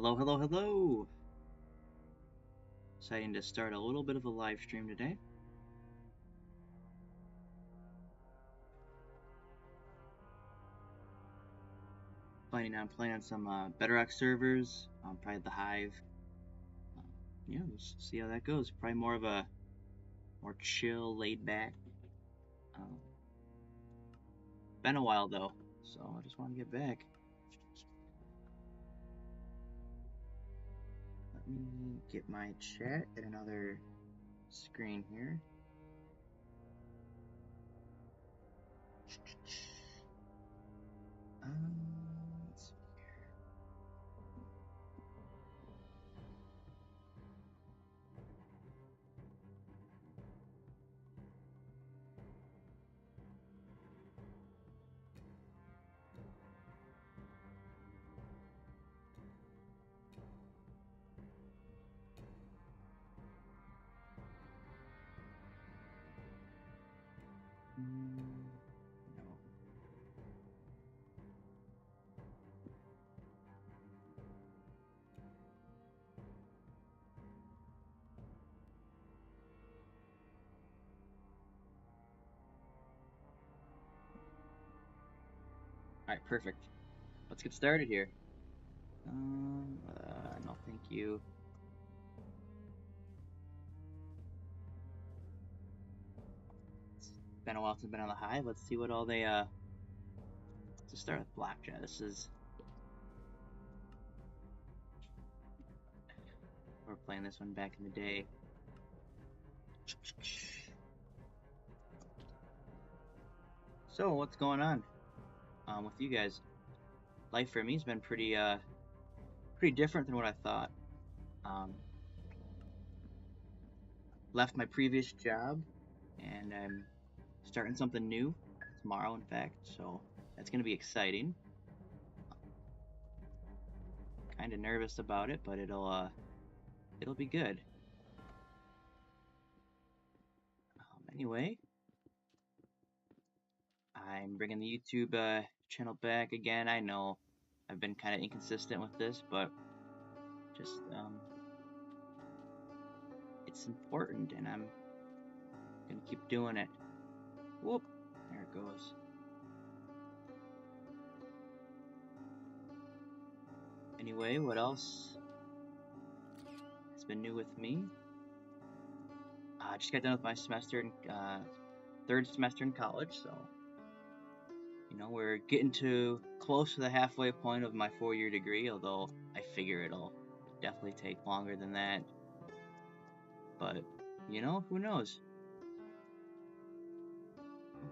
Hello, hello, hello! Deciding to start a little bit of a live stream today. Planning on playing on some Bedrock servers, probably the Hive. Yeah, we'll see how that goes. Probably more of a more chill, laid back. Been a while though, so I just want to get back. Let me get my chat at another screen here. Let's see here. No. Alright, perfect. Let's get started here. No thank you. It's been a while since I've been on the Hive. Let's see what all they, let's just start with Blackjack. We're playing this one back in the day. So, what's going on with you guys? Life for me has been pretty different than what I thought. Left my previous job, and I'm starting something new tomorrow, in fact, so that's going to be exciting. Kind of nervous about it, but it'll be good. Anyway, I'm bringing the YouTube channel back again. I know I've been kind of inconsistent with this, but just it's important, and I'm gonna keep doing it. Whoop, there it goes. Anyway, what else has been new with me? I just got done with my semester in third semester in college, so you know we're getting close to the halfway point of my 4-year degree. Although I figure it'll definitely take longer than that. But you know, who knows?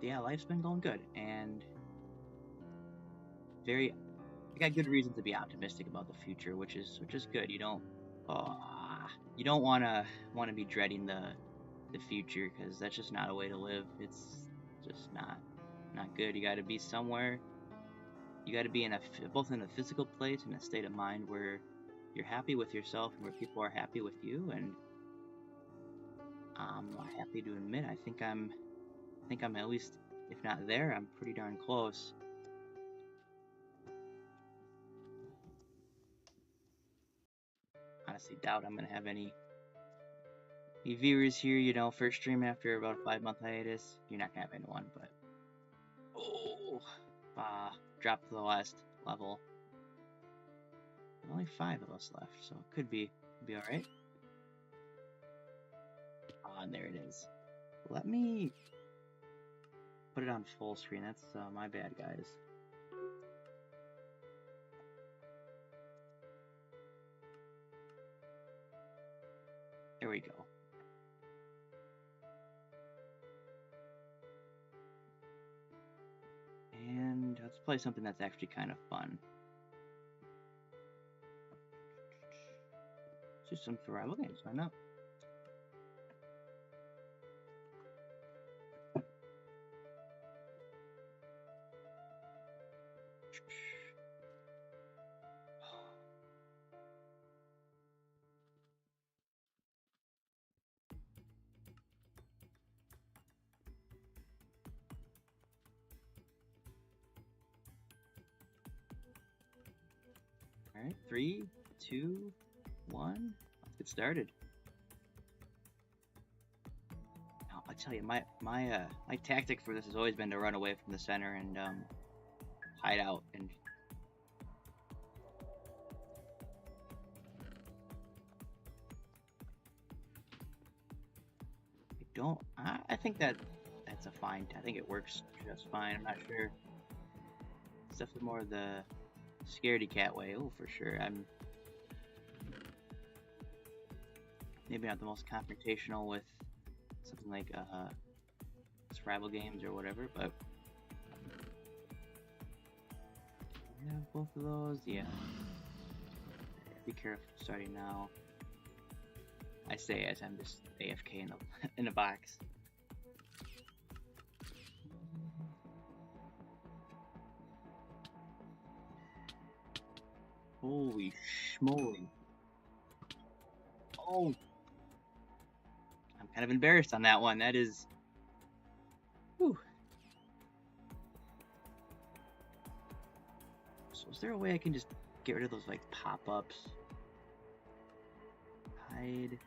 Yeah, life's been going good, and I got good reason to be optimistic about the future, which is good. You don't want to be dreading the future, because that's just not a way to live. It's just not good. You got to be somewhere. You got to be both in a physical place and a state of mind where you're happy with yourself and where people are happy with you. And I'm happy to admit I think I'm at least, if not there, I'm pretty darn close. Honestly doubt I'm gonna have any viewers here, you know, first stream after about a 5-month hiatus. You're not gonna have anyone, but dropped to the last level. Only 5 of us left, so it could be alright. And there it is. Let me put it on full screen. That's my bad, guys. There we go. And let's play something that's actually kind of fun. Just some survival games, why not? Alright, 3, 2, 1. Let's get started. Now, I'll tell you, my tactic for this has always been to run away from the center and hide out and. I think that's a fine. I think it works just fine. I'm not sure. It's definitely more the scaredy cat way. Oh, for sure. I'm maybe not the most confrontational with something like survival games or whatever, but yeah, both of those. Yeah. Be careful starting now. I say as I'm just AFK in a box. Holy schmoly. Oh! I'm kind of embarrassed on that one. That is... Whew. So is there a way I can just get rid of those, like, pop-ups? Hide...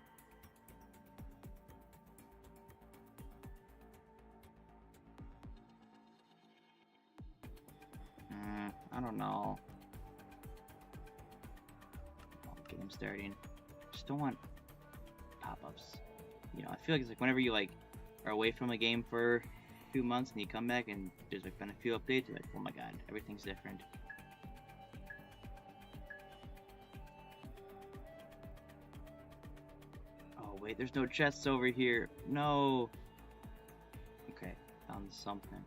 I don't know. I'll get him starting. Just don't want pop-ups. You know, I feel like it's like whenever you like are away from a game for a few months and you come back and there's like been a few updates, you're like, oh my god, everything's different. Oh wait, there's no chests over here. No. Okay, found something.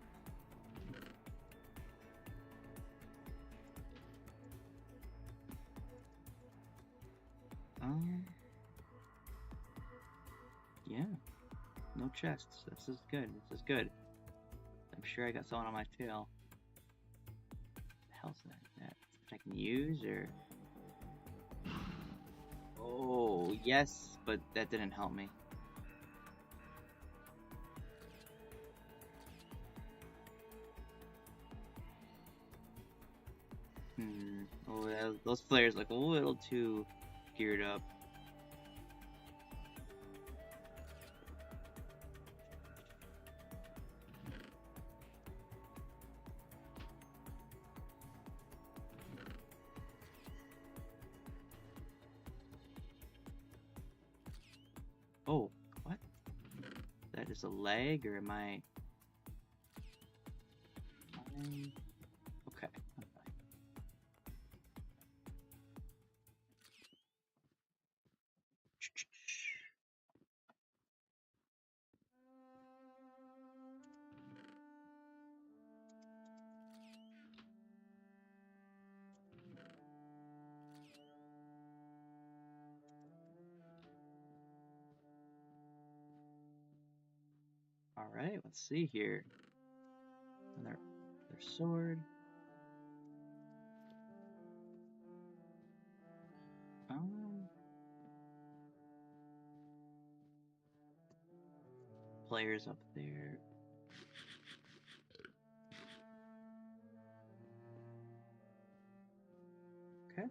Yeah, no chests. This is good. This is good. I'm sure I got someone on my tail. What the hell's that? That I can use or? Oh yes, but that didn't help me. Oh, those players look a little too geared up. Oh, what? That is a lag, or am I? Okay. All right, let's see here. Another sword. Players up there. Okay.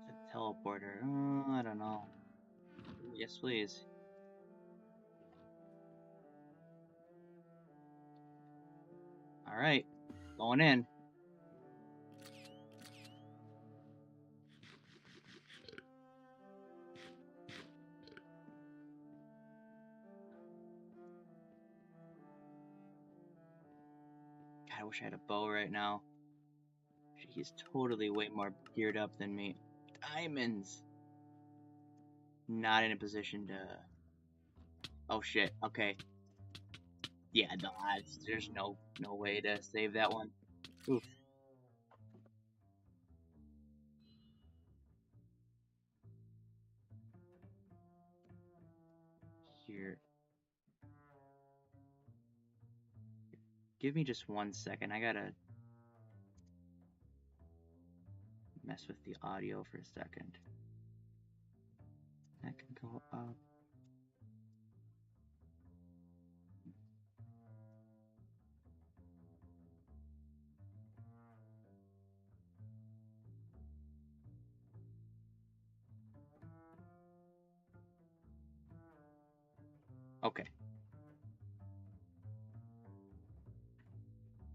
A teleporter. I don't know. Yes, please. All right, going in. God, I wish I had a bow right now. He's totally way more geared up than me. Diamonds. Not in a position to. Oh shit. Okay. Yeah, no, there's no way to save that one. Oof. Here. Give me just 1 second. I gotta mess with the audio for a second. That can go up. Okay.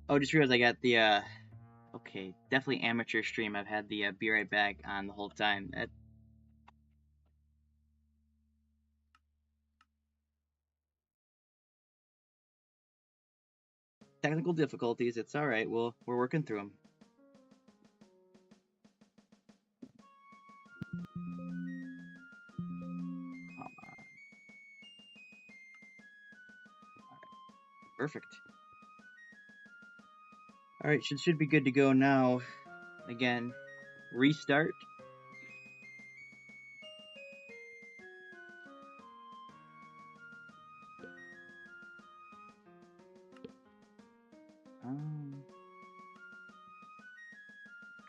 Oh, just realized I got the okay, definitely amateur stream. I've had the Be Right Back on the whole time. Technical difficulties. It's all right. We're working through them. Come on. Perfect. All right, should be good to go now. Again, restart.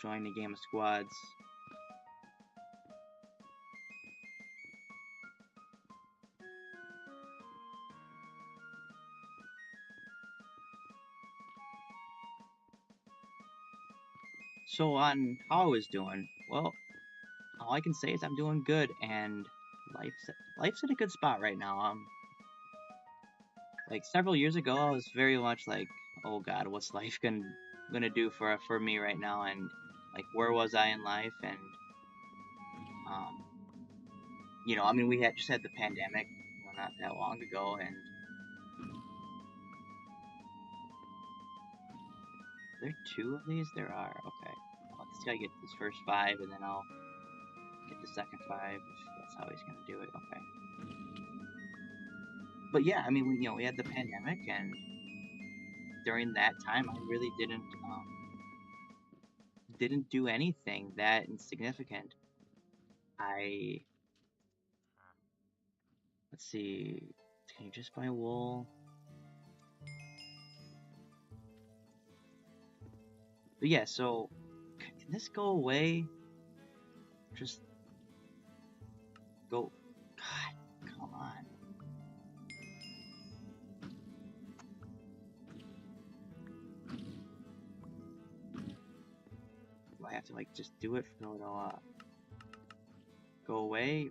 Join the game of squads. So on how I was doing, well, all I can say is I'm doing good, and life's in a good spot right now. Like several years ago, I was very much like, oh God, what's life gonna do for me right now? And like, where was I in life? And you know, I mean, we had just had the pandemic, you know, not that long ago, and there are 2 of these. There are okay. Well, just gotta get this first 5, and then I'll get the second 5. If that's how he's gonna do it. Okay. But yeah, I mean, we had the pandemic, and during that time, I really didn't do anything that insignificant. Let's see, can you just buy wool? But yeah, so can this go away? Just go. God, come on. Do I have to like just do it so it'll go away?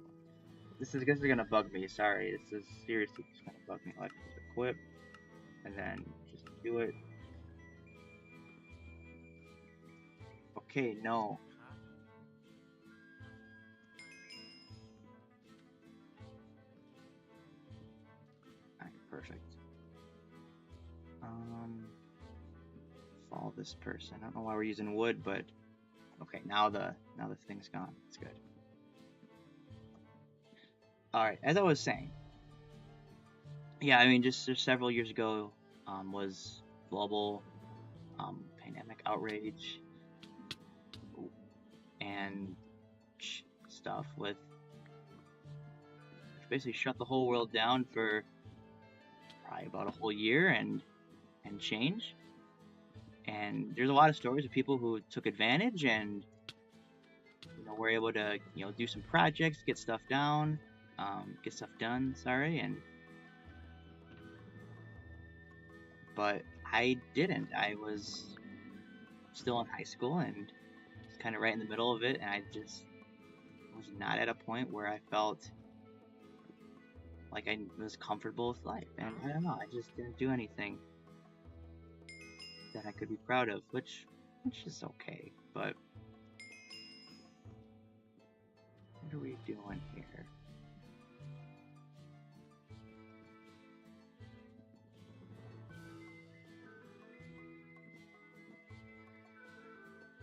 This is gonna bug me. Sorry, this is seriously just gonna bug me. Like just equip, and then just do it. Okay, no. Alright, perfect. Follow this person. I don't know why we're using wood, but okay, now the thing's gone. It's good. Alright, as I was saying, yeah, I mean, just several years ago was global pandemic outrage and stuff which basically shut the whole world down for probably about a whole year and change. And there's a lot of stories of people who took advantage and were able to do some projects, get stuff done. Sorry, but I didn't. I was still in high school and kind of right in the middle of it, and I just was not at a point where I felt like I was comfortable with life. And I don't know, I just didn't do anything that I could be proud of, which is okay. But what are we doing here?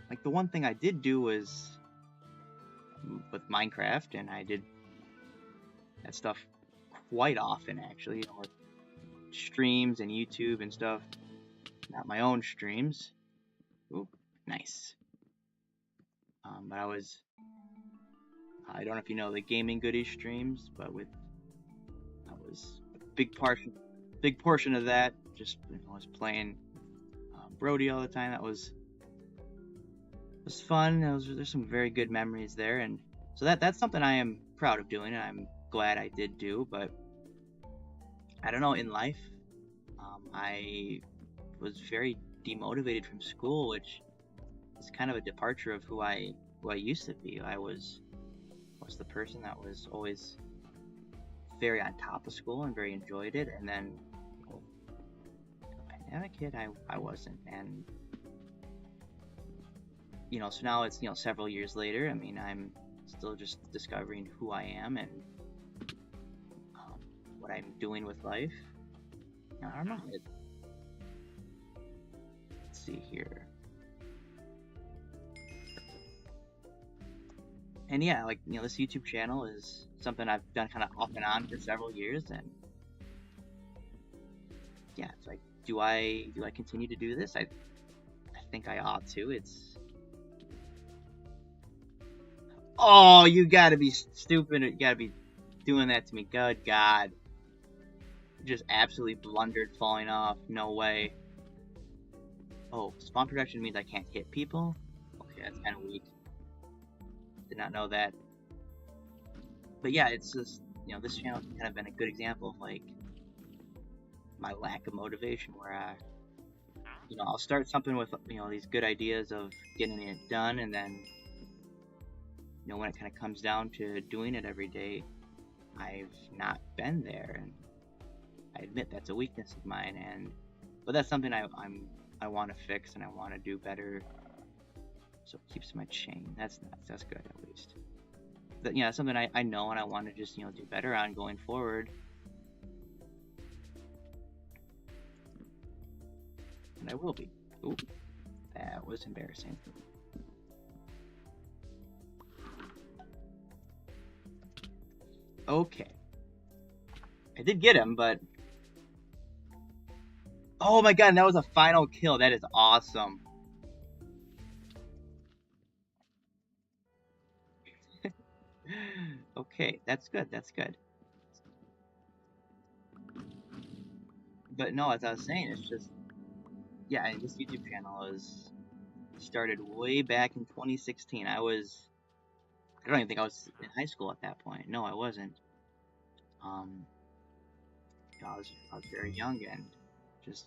Like, the one thing I did do was with Minecraft, and I did that stuff quite often, actually, with streams and YouTube and stuff. Not my own streams. Ooh, nice. But I don't know if you know the Gaming Goodies streams, but that was a big portion of that. Just was playing Brody all the time. That was fun. There's some very good memories there, and so that's something I am proud of doing, and I'm glad I did do. But I don't know, in life, I was very demotivated from school, which is kind of a departure of who I used to be. I was the person that was always very on top of school and very enjoyed it, and then pandemic hit, I wasn't, and so now it's several years later. I mean, I'm still just discovering who I am and what I'm doing with life. I don't know. Let's see here. And yeah, like this YouTube channel is something I've done kind of off and on for several years, and yeah, it's like, do I continue to do this? I think I ought to. It's oh, you gotta be stupid! You gotta be doing that to me. Good God! Just absolutely blundered, falling off. No way. Oh, spawn protection means I can't hit people? Okay, that's kind of weak. Did not know that. But yeah, it's just, this channel has kind of been a good example of, like, my lack of motivation, where I'll start something with, these good ideas of getting it done, and then, when it kind of comes down to doing it every day, I've not been there, and I admit that's a weakness of mine, but that's something I want to fix, and I want to do better. So it keeps my chain. That's good, at least. But it's something I know, and I want to just do better on going forward. And I will be. Ooh, that was embarrassing. Okay. I did get him, but oh my God, that was a final kill. That is awesome. Okay, that's good. That's good. But no, as I was saying, it's just, yeah, this YouTube channel started way back in 2016. I don't even think I was in high school at that point. No, I wasn't. I was very young, and just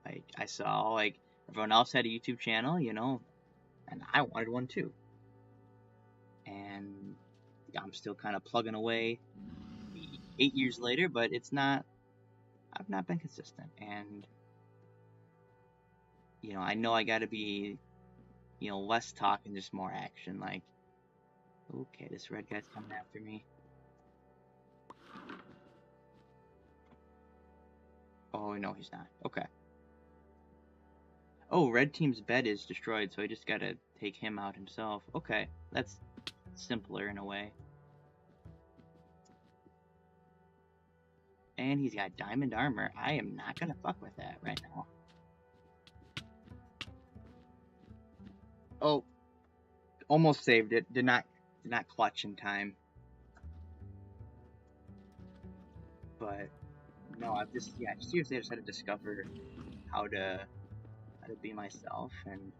like I saw like everyone else had a YouTube channel, and I wanted one too. And I'm still kind of plugging away 8 years later, but I've not been consistent, and I know I gotta be less talk and just more action. Like, okay, this red guy's coming after me. Oh no, he's not. Okay. Oh, red team's bed is destroyed, so I just gotta take him out himself. Okay, that's simpler in a way. And he's got diamond armor. I am not gonna fuck with that right now. Oh, almost saved it. Did not clutch in time. But no, I've just seriously I just had to discover how to be myself, and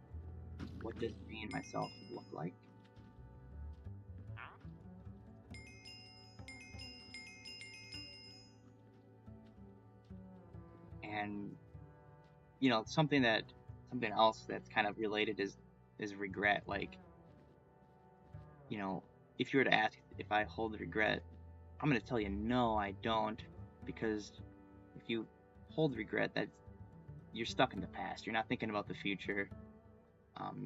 what does being myself look like. And something else that's kind of related is regret. Like, if you were to ask if I hold regret, I'm gonna tell you no, I don't, because if you hold regret, you're stuck in the past. You're not thinking about the future.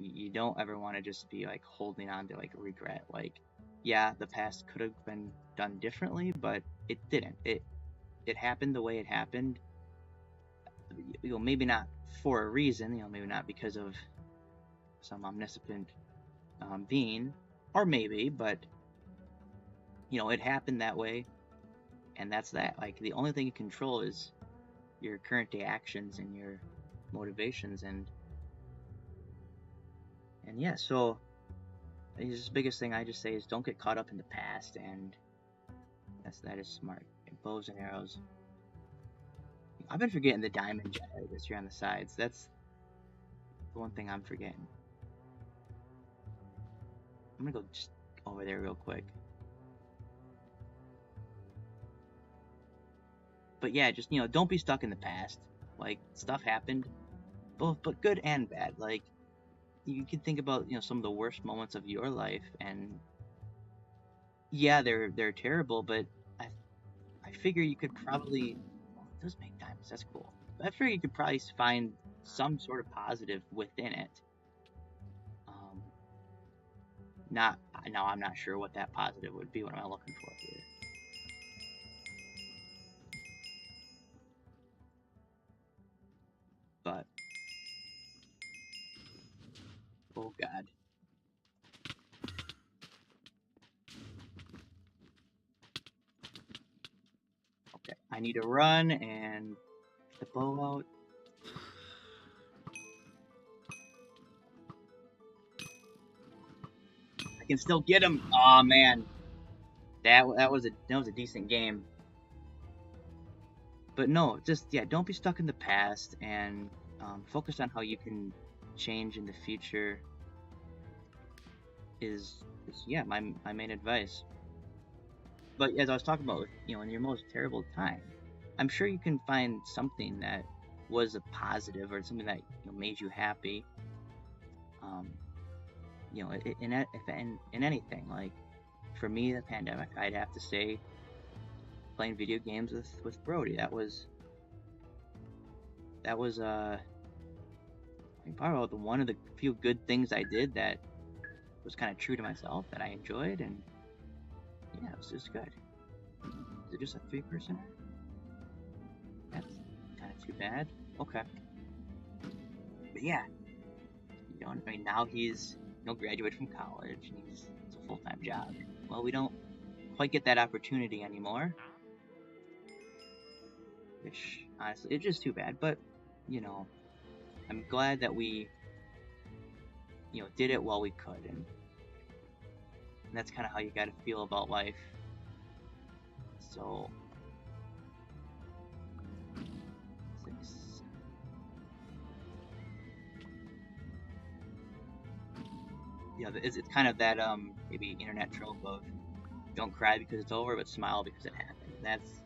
You don't ever want to just be like holding on to like regret. Like, yeah, the past could have been done differently, but it didn't. It happened the way it happened. Maybe not for a reason. Maybe not because of some omniscient being, or maybe, but it happened that way, and that's that. Like, the only thing you control is your current day actions and your motivations, and yeah, so the biggest thing I just say is don't get caught up in the past, and that is smart. Bows and arrows. I've been forgetting the diamond generators here on the sides. That's the one thing I'm forgetting. I'm gonna go just over there real quick. But yeah, just don't be stuck in the past. Like, stuff happened, both but good and bad. Like, you can think about some of the worst moments of your life, and yeah, they're terrible, but I figure you could probably, well, it does make diamonds. That's cool. But I figure you could probably find some sort of positive within it. Um, not now. I'm not sure what that positive would be. What am I looking for here? But oh god. Okay, I need to run and get the bow out. I can still get him. Oh man, that was a decent game. But no, just yeah, don't be stuck in the past and focus on how you can change in the future. Is yeah my main advice. But as I was talking about, you know, in your most terrible time, I'm sure you can find something that was a positive or something that, you know, made you happy. Um, you know, in anything. Like for me, the pandemic, I'd have to say playing video games with Brody. That was probably one of the few good things I did that was kind of true to myself that I enjoyed, and yeah, it was just good. Is it just a 3%? That's kind of too bad. Okay, but yeah, you know, I mean, now he's, you know, graduated from college and it's a full-time job. Well, we don't quite get that opportunity anymore, which honestly, it's just too bad. But you know, I'm glad that we, you know, did it while we could, and that's kind of how you got to feel about life. So, yeah, it's kind of that maybe internet trope of don't cry because it's over, but smile because it happened. That's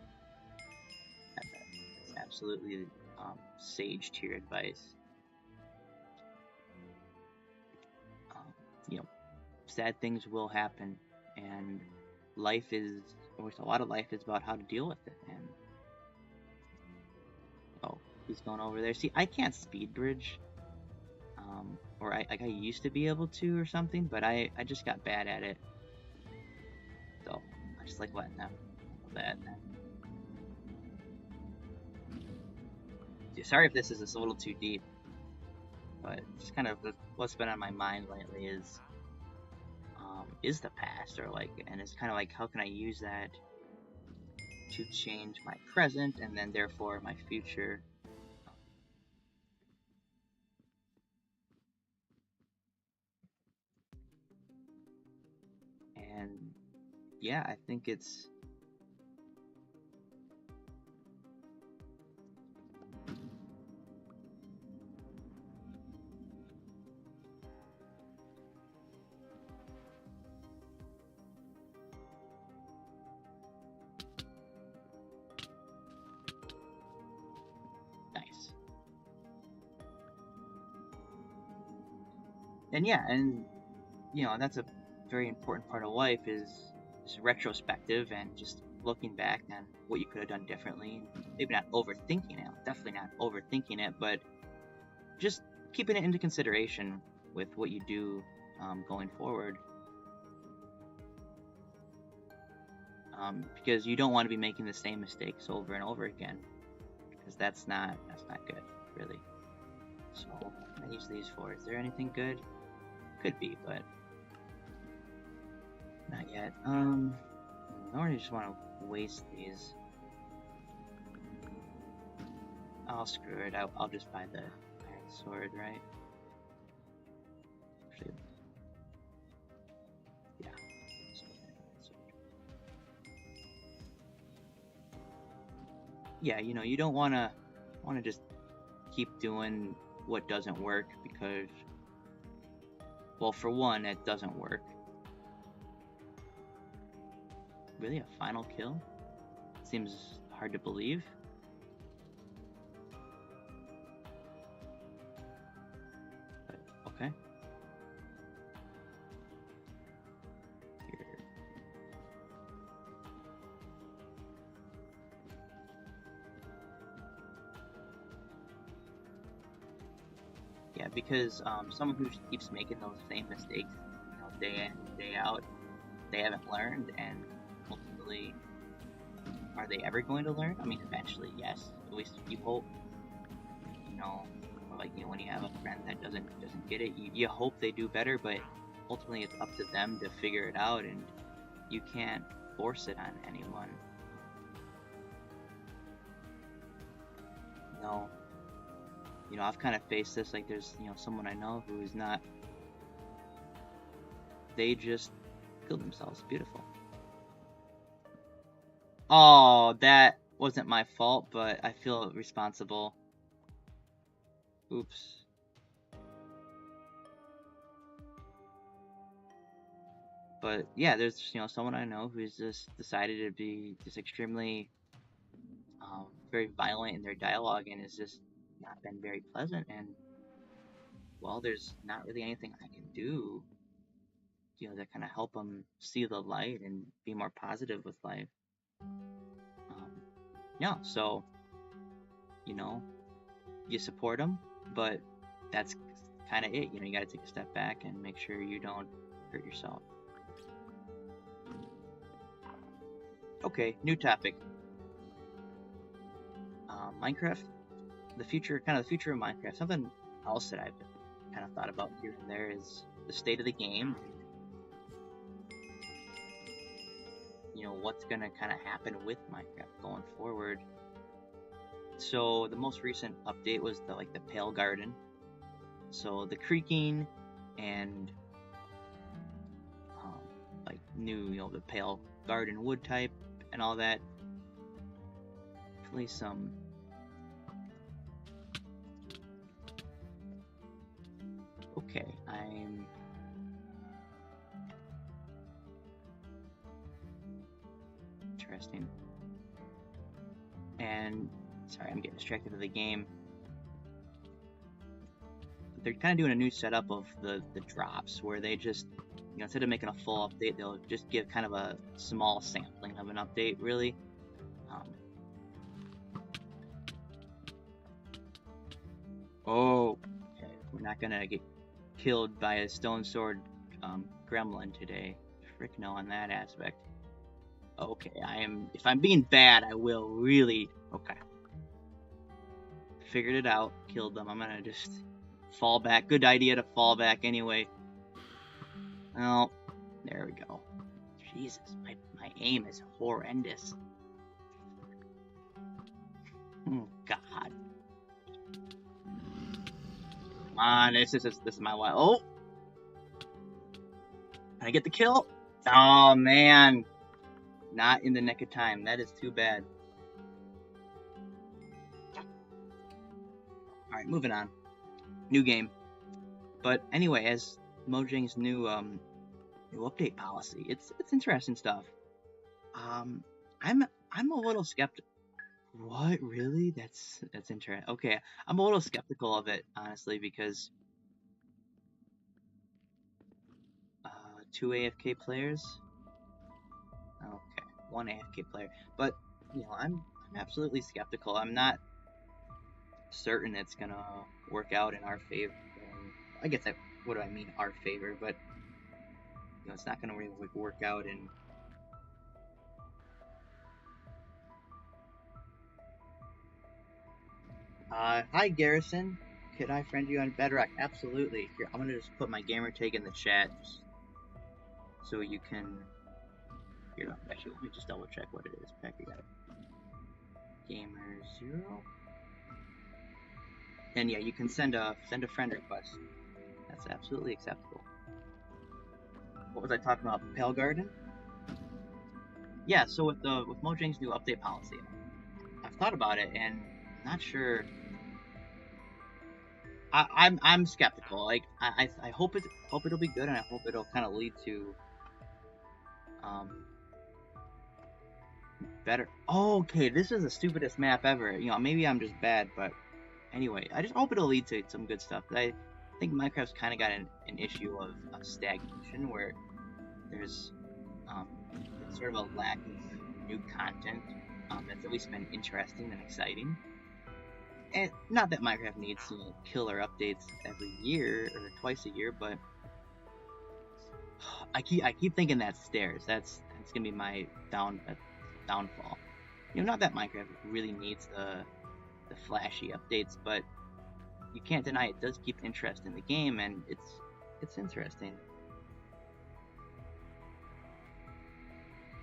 absolutely sage tier advice. You know, sad things will happen, and life is, or a lot of life is about how to deal with it. And oh, he's going over there. See, I can't speed bridge, or I used to be able to or something, but I just got bad at it. So I just like letting them know that. Sorry if this is a little too deep, but just kind of what's been on my mind lately is the past, or like, and it's kind of like, how can I use that to change my present and then therefore my future. And yeah, I think it's nice. And yeah, and you know, that's a very important part of life is retrospective and just looking back on what you could have done differently. Maybe not overthinking it, definitely not overthinking it, but just keeping it into consideration with what you do going forward. Because you don't want to be making the same mistakes over and over again, because that's not good, really. So I use these for. Is there anything good? Could be, but not yet. I don't just want to waste these. I'll screw it. I'll just buy the iron sword, right? Actually, yeah. Yeah, you know, you don't want to just keep doing what doesn't work, because, well, for one, it doesn't work. Really, a final kill? Seems hard to believe. But, okay. Here. Yeah, because someone who just keeps making those same mistakes, you know, day in and day out, they haven't learned, and ultimately, are they ever going to learn? I mean, eventually, yes. At least you hope. You know, like, you know, when you have a friend that doesn't get it, you hope they do better, but ultimately it's up to them to figure it out, and you can't force it on anyone. No. You know, I've kind of faced this, like, there's, you know, someone I know who's not, they just killed themselves. Beautiful. Oh, that wasn't my fault, but I feel responsible. Oops. But yeah, there's, you know, someone I know who's just decided to be just extremely very violent in their dialogue, and has just not been very pleasant, and well, there's not really anything I can do, you know, to kind of help them see the light and be more positive with life. Yeah, so, you know, you support them, but that's kind of it. You know, you got to take a step back and make sure you don't hurt yourself. Okay, new topic. Minecraft, the future of Minecraft. Something else that I've kind of thought about here and there is the state of the game. You know, what's gonna kind of happen with Minecraft going forward. So the most recent update was the Pale Garden. So the creaking and like new, you know, the Pale Garden wood type and all that. Definitely some okay. I'm interesting. And sorry, I'm getting distracted with the game. They're kind of doing a new setup of the drops where they just, you know, instead of making a full update, they'll just give kind of a small sampling of an update, really. Oh, okay. We're not gonna get killed by a stone sword gremlin today. Frick no on that aspect. Okay, if I'm being bad, I will really. Okay. Figured it out. Killed them. I'm gonna just fall back. Good idea to fall back anyway. Well, there we go. Jesus, my aim is horrendous. Oh, God. Come on, this is my life. Oh! Can I get the kill? Oh, man. Not in the nick of time. That is too bad. Alright, moving on. New game. But anyway, as Mojang's new update policy, it's interesting stuff. I'm a little skeptical. What, really? That's interesting. Okay, I'm a little skeptical of it, honestly, because 2 AFK players. Okay, 1 AFK player, but you know, I'm absolutely skeptical. I'm not certain it's gonna work out in our favor. I guess what do I mean, our favor? But you know, it's not gonna really work out in. Hi Garrison. Could I friend you on Bedrock? Absolutely. Here, I'm gonna just put my gamer tag in the chat, so you can. Here, actually, let me just double check what it is. Back, we got it. Gamer0. And yeah, you can send a friend request. That's absolutely acceptable. What was I talking about? Pale Garden? Yeah, so with Mojang's new update policy, I've thought about it and not sure. I'm skeptical. Like I hope it'll be good, and I hope it'll kind of lead to better. Oh, okay, this is the stupidest map ever. You know, maybe I'm just bad, but anyway, I just hope it'll lead to some good stuff. I think Minecraft's kind of got an issue of stagnation where there's sort of a lack of new content that's at least been interesting and exciting. And not that Minecraft needs, you know, killer updates every year or twice a year, but I keep thinking that stairs. That's gonna be my downfall. You know, not that Minecraft really needs the flashy updates, but you can't deny it does keep interest in the game, and it's interesting.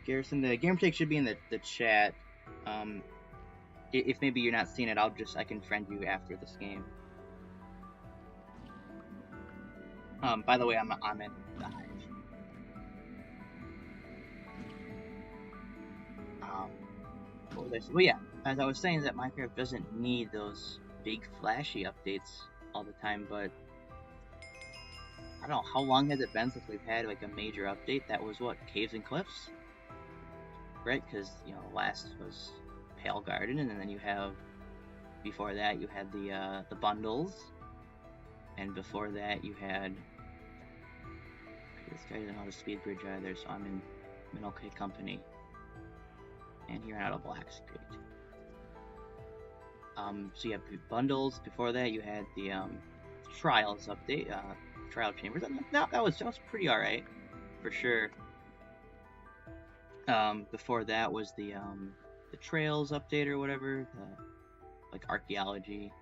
Garrison, the game take should be in the chat. If maybe you're not seeing it, I can friend you after this game. By the way, I'm in the Hive. What was I saying? Well, yeah, as I was saying, that Minecraft doesn't need those big flashy updates all the time, but I don't know, how long has it been since we've had like a major update? That was what, Caves and Cliffs? Right? Because, you know, last was Pale Garden, and then you have, before that you had the bundles, and before that you had, this guy doesn't know how to speed bridge either, so I'm in okay company. And you're out of black's great. So you have bundles. Before that, you had the trials update, trial chambers. That was pretty alright, for sure. Before that was the trails update or whatever, like archaeology,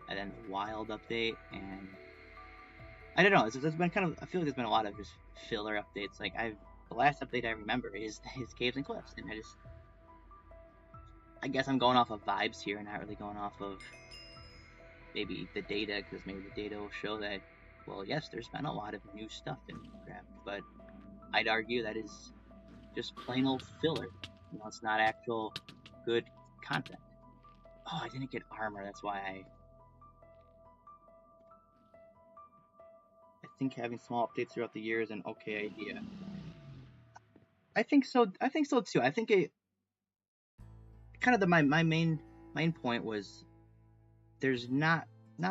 and then the wild update, and I don't know. There's been kind of, I feel like there's been a lot of just filler updates. Like the last update I remember is Caves and Cliffs, and I guess I'm going off of vibes here, not really going off of maybe the data, because maybe the data will show that, well, yes, there's been a lot of new stuff in Minecraft, but I'd argue that is just plain old filler. You know, it's not actual good content. Oh, I didn't get armor, that's why I think having small updates throughout the year is an okay idea. I think so too. I think it kind of my main point was there's not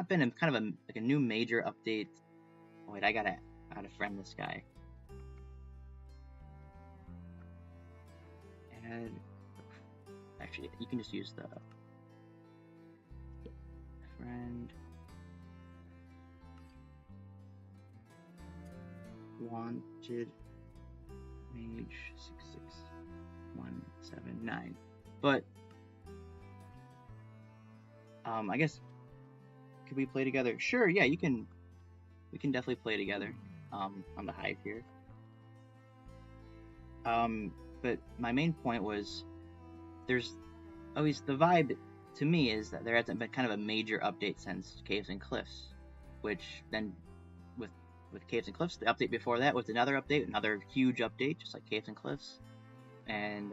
been a kind of a new major update. Oh, wait, I gotta friend this guy. And actually, you can just use the friend. Wanted mage 66179. But I guess, could we play together? Sure, yeah, we can definitely play together on the Hive here. But my main point was, there's always, the vibe to me is that there hasn't been kind of a major update since Caves and Cliffs, which then with Caves and Cliffs, the update before that was another update, another huge update, just like Caves and Cliffs, and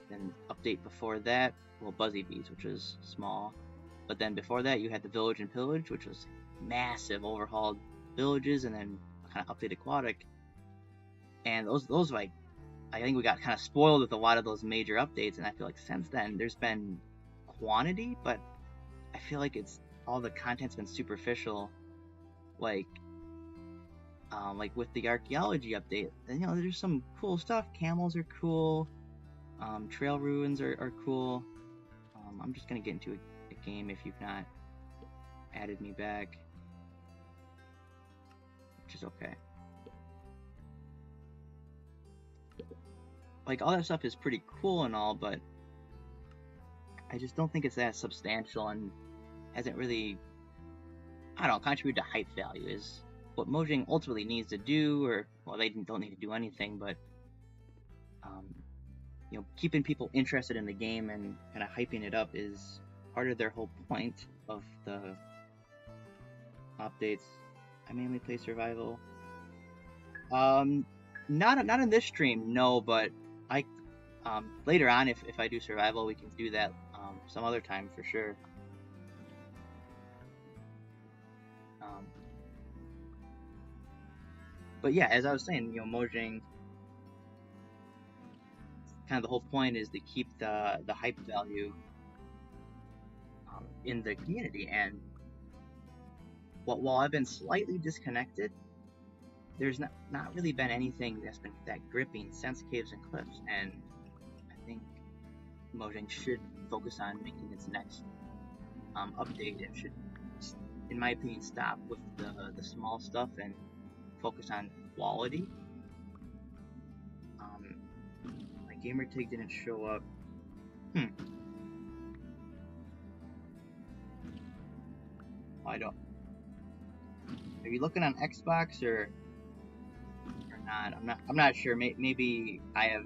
then update before that, well, Buzzy Bees, which was small, but then before that you had the Village and Pillage, which was massive, overhauled villages, and then kind of update Aquatic, and those like, I think we got kind of spoiled with a lot of those major updates, and I feel like since then there's been quantity, but I feel like all the content's been superficial, like with the archaeology update, you know, there's some cool stuff. Camels are cool. Trail ruins are cool. I'm just gonna get into a game if you've not added me back, which is okay. Like, all that stuff is pretty cool and all, but I just don't think it's that substantial and hasn't really, I don't know, contributed to hype value. Is what Mojang ultimately needs to do, or, well, they don't need to do anything, but you know, keeping people interested in the game and kind of hyping it up is part of their whole point of the updates. I mainly play survival. Not in this stream, no, but I later on, if I do survival, we can do that some other time for sure. But yeah, as I was saying, you know, Mojang, kind of the whole point is to keep the hype value in the community, and while I've been slightly disconnected, there's not really been anything that's been that gripping since Caves and Cliffs, and I think Mojang should focus on making its next update and should, in my opinion, stop with the small stuff and focus on quality. My gamer tag didn't show up. I don't. Are you looking on Xbox or not? I'm not sure. Maybe I have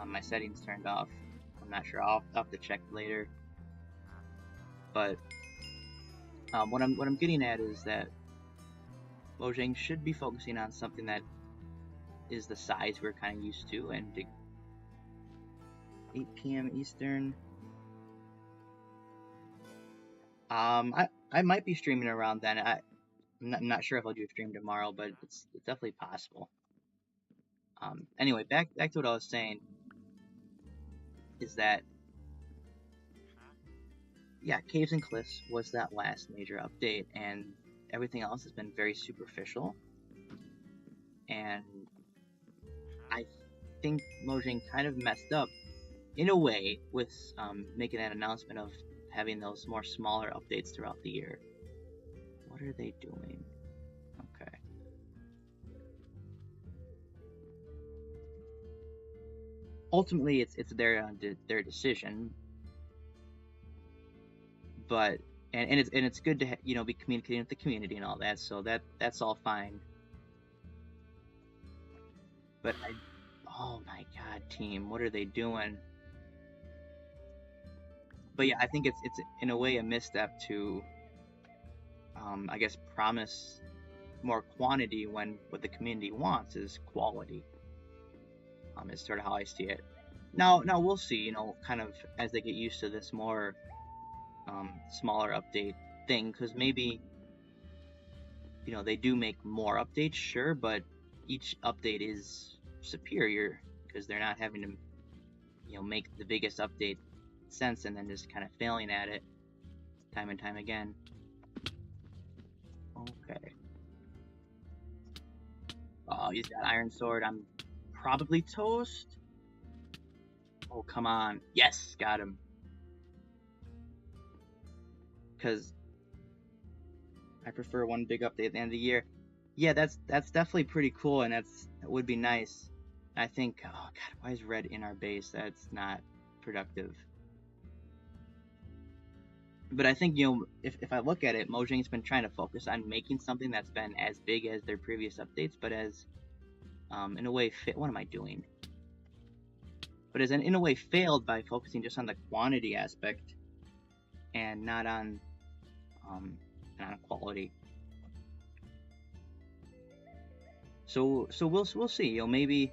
my settings turned off. I'm not sure. I'll have to check later. But what I'm getting at is that Mojang should be focusing on something that is the size we're kind of used to, and 8 p.m. Eastern. I might be streaming around then. I'm not sure if I'll do a stream tomorrow, but it's definitely possible. Anyway, back to what I was saying is that, yeah, Caves and Cliffs was that last major update, and everything else has been very superficial. And I think Mojang kind of messed up in a way with making that announcement of having those more smaller updates throughout the year. What are they doing? Okay. Ultimately, it's their decision, but and it's good to be communicating with the community and all that. So that's all fine. But oh my god, team, what are they doing? But yeah, I think it's in a way a misstep to I guess promise more quantity when what the community wants is quality. Is sort of how I see it. Now we'll see, kind of as they get used to this more smaller update thing, because maybe they do make more updates, sure, but each update is superior because they're not having to make the biggest update sense and then just kind of failing at it time and time again. Okay. Oh, he's got Iron Sword. I'm probably toast. Oh, come on. Yes, got him. Because I prefer one big update at the end of the year. Yeah, that's definitely pretty cool, and that would be nice. I think, oh god, why is red in our base? That's not productive. But I think, if I look at it, Mojang's been trying to focus on making something that's been as big as their previous updates, but as, in a way, what am I doing? But as in a way failed by focusing just on the quantity aspect and not on quality. So we'll see. Maybe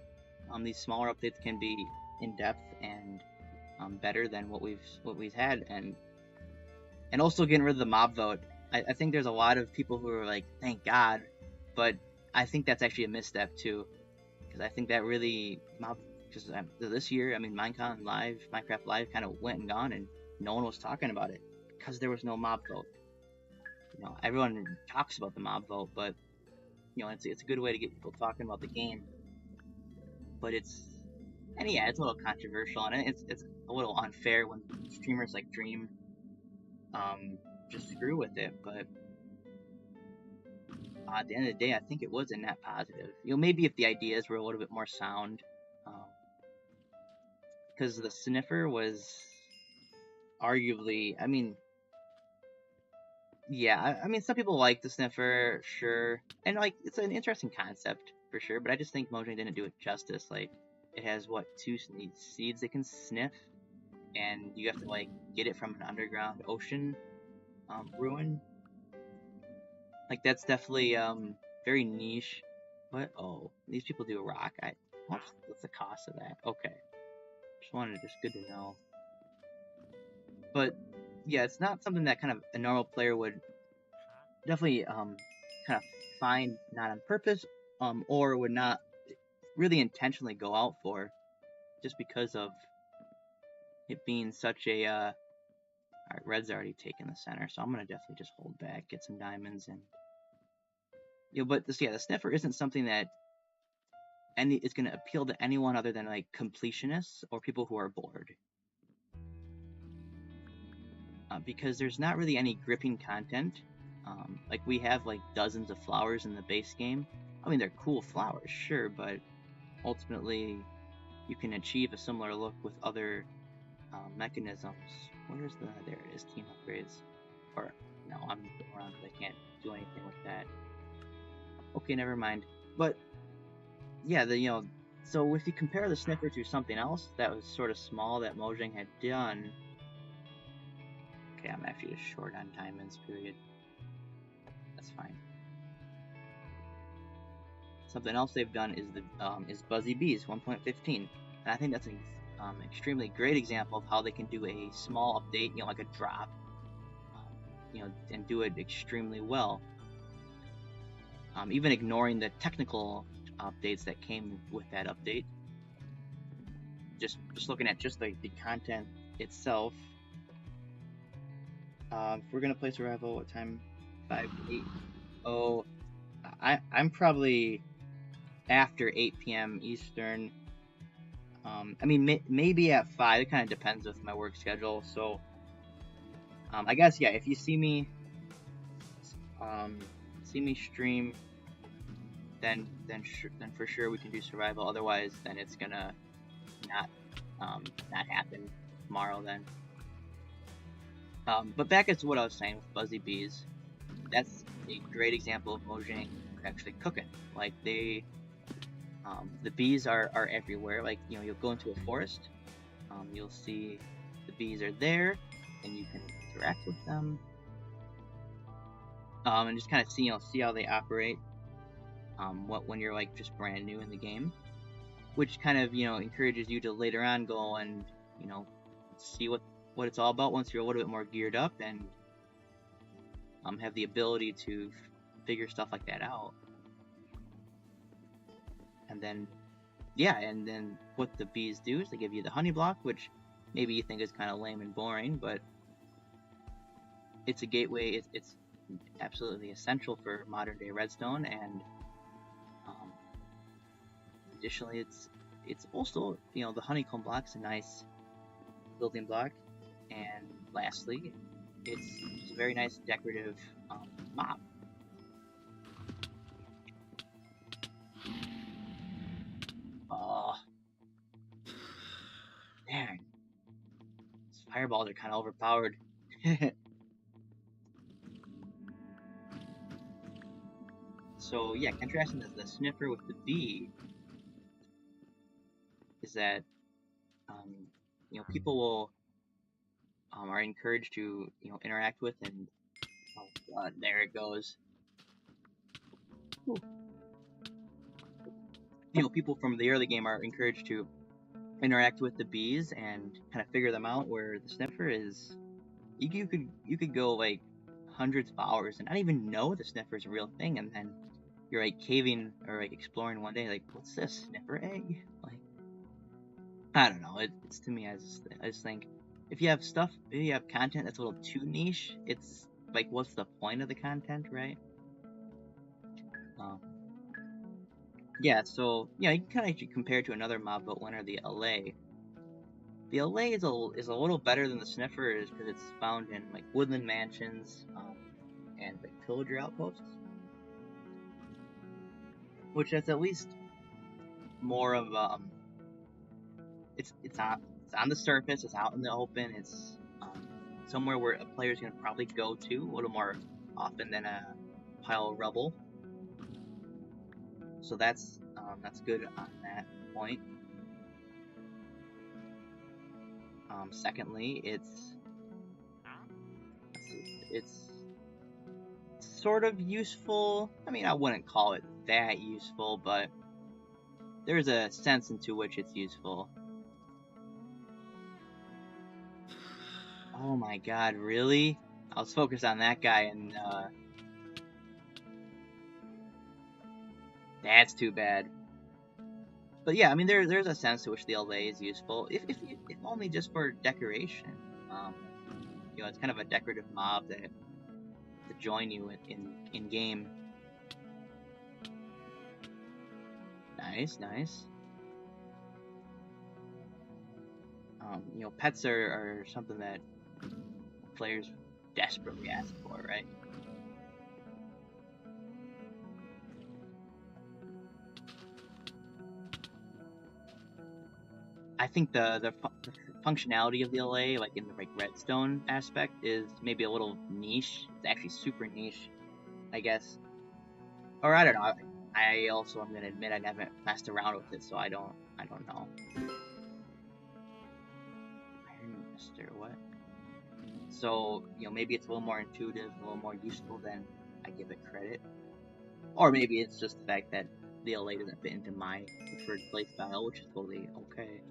these smaller updates can be in depth and better than what we've had, and also getting rid of the mob vote. I think there's a lot of people who are like, thank God, but I think that's actually a misstep too, because I think that really because this year, I mean, Minecraft Live kind of went and gone, and no one was talking about it because there was no mob vote. Everyone talks about the mob vote, but it's a good way to get people talking about the game. But it's a little controversial, and it's a little unfair when streamers like Dream just screw with it. But at the end of the day, I think it was a net positive. Maybe if the ideas were a little bit more sound, because the sniffer was arguably, yeah, some people like the sniffer, sure, and it's an interesting concept for sure, but I just think Mojang didn't do it justice. Like, it has 2 seeds it can sniff, and you have to get it from an underground ocean ruin. That's definitely very niche. But these people do rock. What's the cost of that? Okay, just good to know. But yeah, it's not something that kind of a normal player would definitely kind of find, not on purpose, or would not really intentionally go out for, just because of it being such a alright, red's already taken the center, so I'm gonna definitely just hold back, get some diamonds, and but the sniffer isn't something that is gonna appeal to anyone other than completionists or people who are bored. because there's not really any gripping content. Like we have like dozens of flowers in the base game. I mean, they're cool flowers, sure, but ultimately you can achieve a similar look with other mechanisms. Where's the, there it is, team upgrades. Or, no, I'm wrong because I can't do anything with that. Okay, never mind. But, yeah, so if you compare the sniffer to something else that was sort of small that Mojang had done. Okay, I'm actually just short on diamonds, period. That's fine. Something else they've done is Buzzy Bees 1.15, and I think that's an extremely great example of how they can do a small update, like a drop, and do it extremely well. Even ignoring the technical updates that came with that update. Just looking at just the content itself. If we're gonna play survival, what time? 5, 8. Oh, I'm probably after 8 p.m. Eastern. I mean, maybe at 5. It kind of depends with my work schedule. So, I guess yeah. If you see me stream, then for sure we can do survival. Otherwise, then it's gonna not happen tomorrow then. But back to what I was saying with Buzzy Bees, that's a great example of Mojang actually cooking. Like they, the bees are everywhere. Like you'll go into a forest, you'll see the bees are there, and you can interact with them, and just kind of see how they operate. When you're like just brand new in the game, which kind of encourages you to later on go and see what it's all about once you're a little bit more geared up and have the ability to figure stuff like that out. And then what the bees do is they give you the honey block, which maybe you think is kind of lame and boring, but it's a gateway. It's absolutely essential for modern day redstone, and additionally it's also the honeycomb block's a nice building block, and lastly it's a very nice decorative mob. Oh, dang, these fireballs are kind of overpowered. So yeah, contrasting the sniffer with the bee is that people will are encouraged to interact with, and oh god, there it goes. Ooh. People from the early game are encouraged to interact with the bees and kind of figure them out, where the sniffer is you could go like hundreds of hours and not even know the sniffer is a real thing, and then you're like caving or like exploring one day, like, what's this, sniffer egg? Like, I don't know, it's to me, I just think if you have content that's a little too niche, it's like, what's the point of the content, right? Yeah, so you can kind of actually compare it to another mob built winner, the LA. The LA is a little better than the sniffer is because it's found in like woodland mansions and like pillager outposts, which is at least more of it's on the surface, it's out in the open, it's somewhere where a player's gonna probably go to a little more often than a pile of rubble. So that's good on that point. Secondly, it's sort of useful. I mean, I wouldn't call it that useful, but there's a sense into which it's useful. Oh my god, really? I was focused on that guy, and that's too bad. But yeah, I mean, there's a sense to which the LA is useful, if only just for decoration. It's kind of a decorative mob to join you in game. Nice. Pets are something that players desperately ask for, right? I think the functionality of the LA, like in the redstone aspect, is maybe a little niche. It's actually super niche, I guess. Or I don't know. I also am gonna admit I haven't messed around with it, so I don't know. Iron Mister, what? So maybe it's a little more intuitive, a little more useful than I give it credit. Or maybe it's just the fact that the LA doesn't fit into my preferred playstyle, which is totally okay.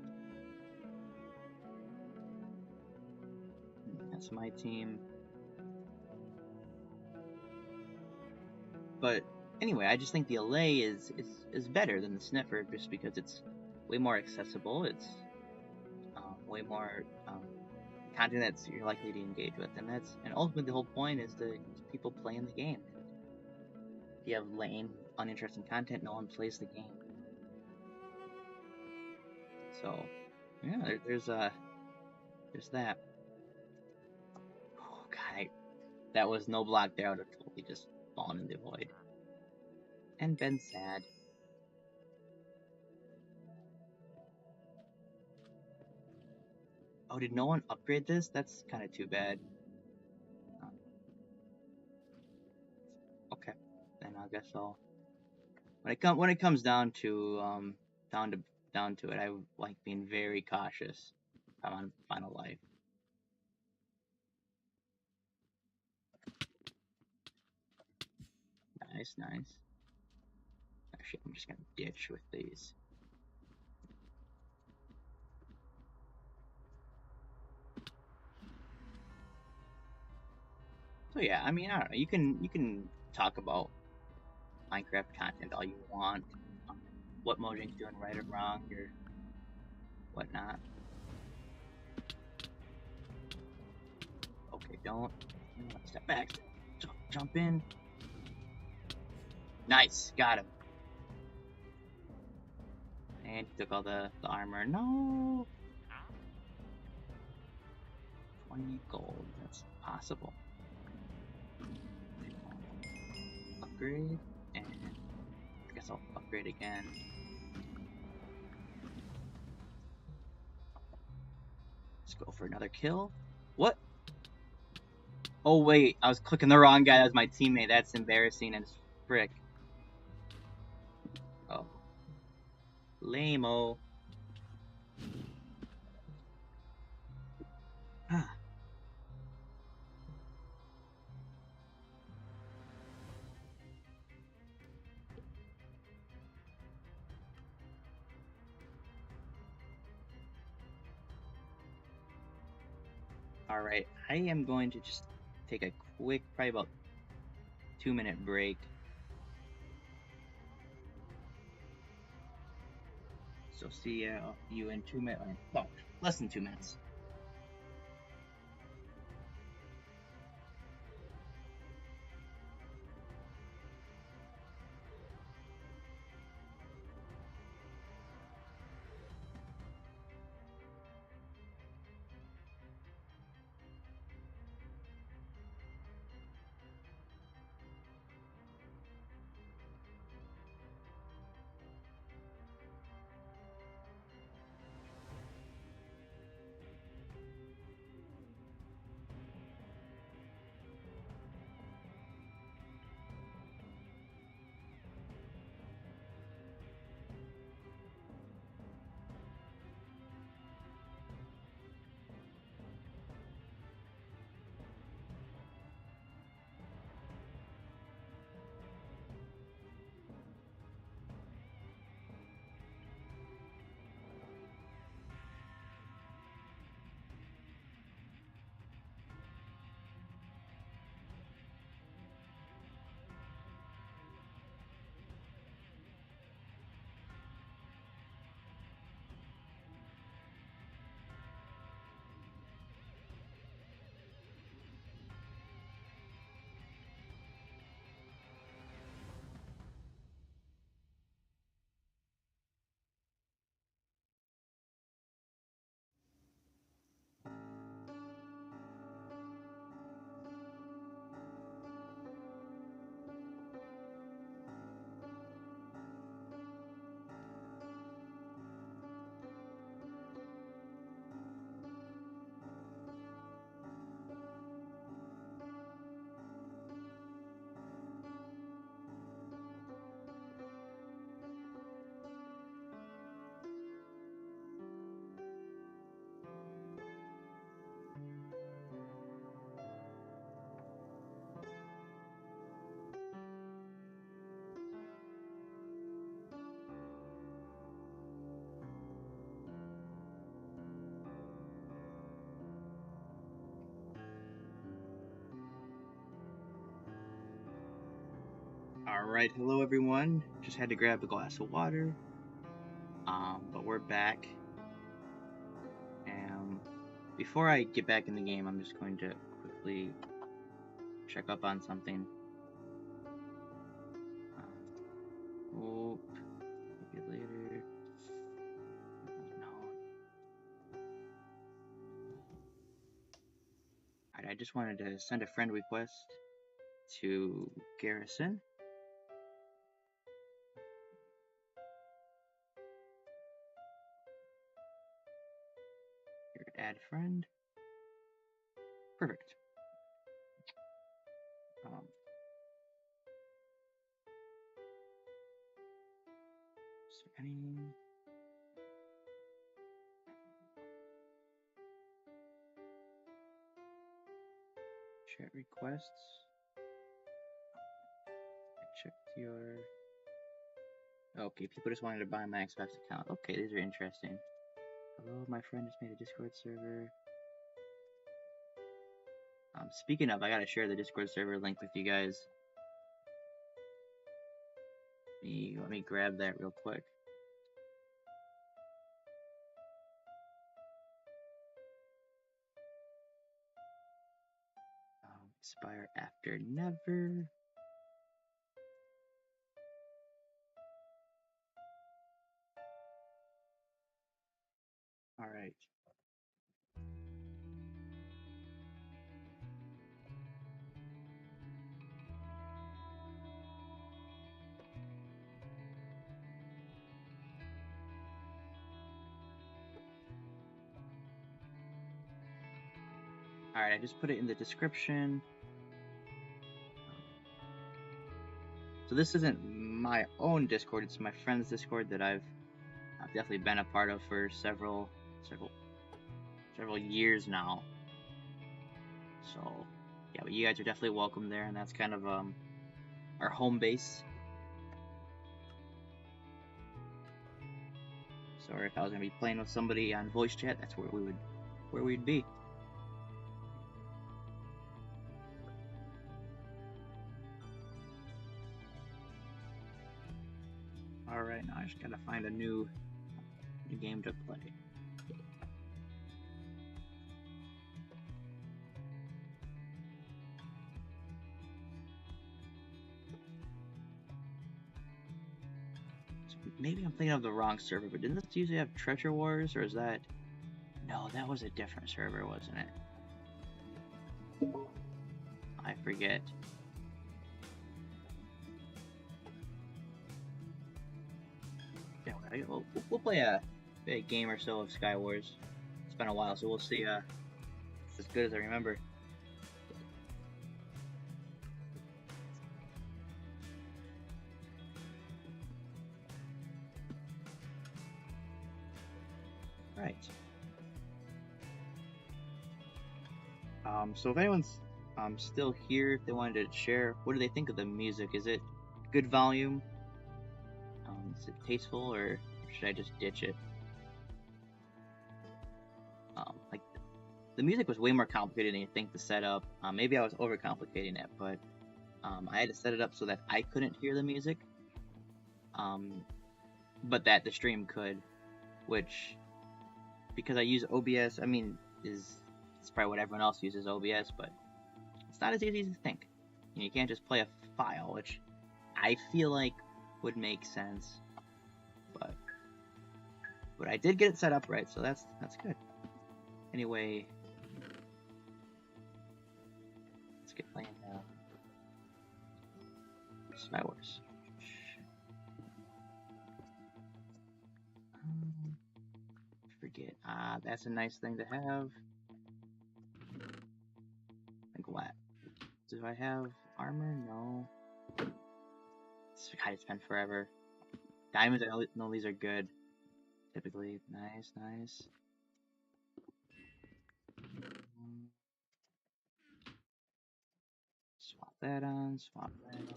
That's my team. But anyway, I just think the LA is better than the Sniffer just because it's way more accessible. It's way more content that you're likely to engage with, and ultimately the whole point is to people playing the game. If you have lame, uninteresting content, no one plays the game. So yeah, there's that. Oh god, that was no block there. I would have totally just fallen in the void and been sad. Oh, did no one upgrade this? That's kind of too bad. Okay, then I guess I'll. When it comes down to it, I like being very cautious. I'm on Final Life. Nice. Actually, I'm just gonna ditch with these. So yeah, I mean, I don't know. You can talk about Minecraft content all you want, what Mojang's doing right or wrong, or whatnot. Okay, don't step back. Jump in. Nice, got him. And he took all the armor. No. 20 gold. That's possible. Upgrade, and I guess I'll upgrade again. Let's go for another kill. What? Oh wait, I was clicking the wrong guy. That was my teammate. That's embarrassing as frick. Oh. Lame-o. Alright, I am going to just take a quick, probably about 2-minute break. So see you in 2 minutes. Well, less than 2 minutes. Alright, hello everyone. Just had to grab a glass of water. But we're back. And before I get back in the game, I'm just going to quickly check up on something. Maybe later. No. Alright, I just wanted to send a friend request to Garrison. Here, add friend. Perfect. Is there any... chat requests? I checked your... Okay, people just wanted to buy my Xbox account. Okay, these are interesting. Hello, my friend just made a Discord server. Speaking of, I gotta share the Discord server link with you guys. Let me grab that real quick. Expire after never. Alright. Alright, I just put it in the description. So this isn't my own Discord, it's my friend's Discord that I've definitely been a part of for several years now. So yeah, but you guys are definitely welcome there, and that's kind of our home base. So if I was gonna be playing with somebody on voice chat, that's where we'd be. Alright, now I just gotta find a new game to play. So maybe I'm thinking of the wrong server, but didn't this usually have Treasure Wars, or is that... No, that was a different server, wasn't it? I forget. Yeah, we'll play a game or so of Sky Wars. It's been a while, so we'll see if it's as good as I remember. Right. So if anyone's still here, if they wanted to share, what do they think of the music? Is it good volume? Is it tasteful, or should I just ditch it? Like, the music was way more complicated than you think to set up. Maybe I was overcomplicating it, but I had to set it up so that I couldn't hear the music, but that the stream could, which, because I use OBS, I mean, it's probably what everyone else uses OBS, but it's not as easy as you think. You can't just play a file, which I feel like would make sense, but I did get it set up right, so that's good. Anyway, let's get playing now. Sky Wars. Forget. That's a nice thing to have. Like what? Do I have armor? No. It's been forever. Diamonds, I know these are good. Typically, nice. Swap that on, swap that on.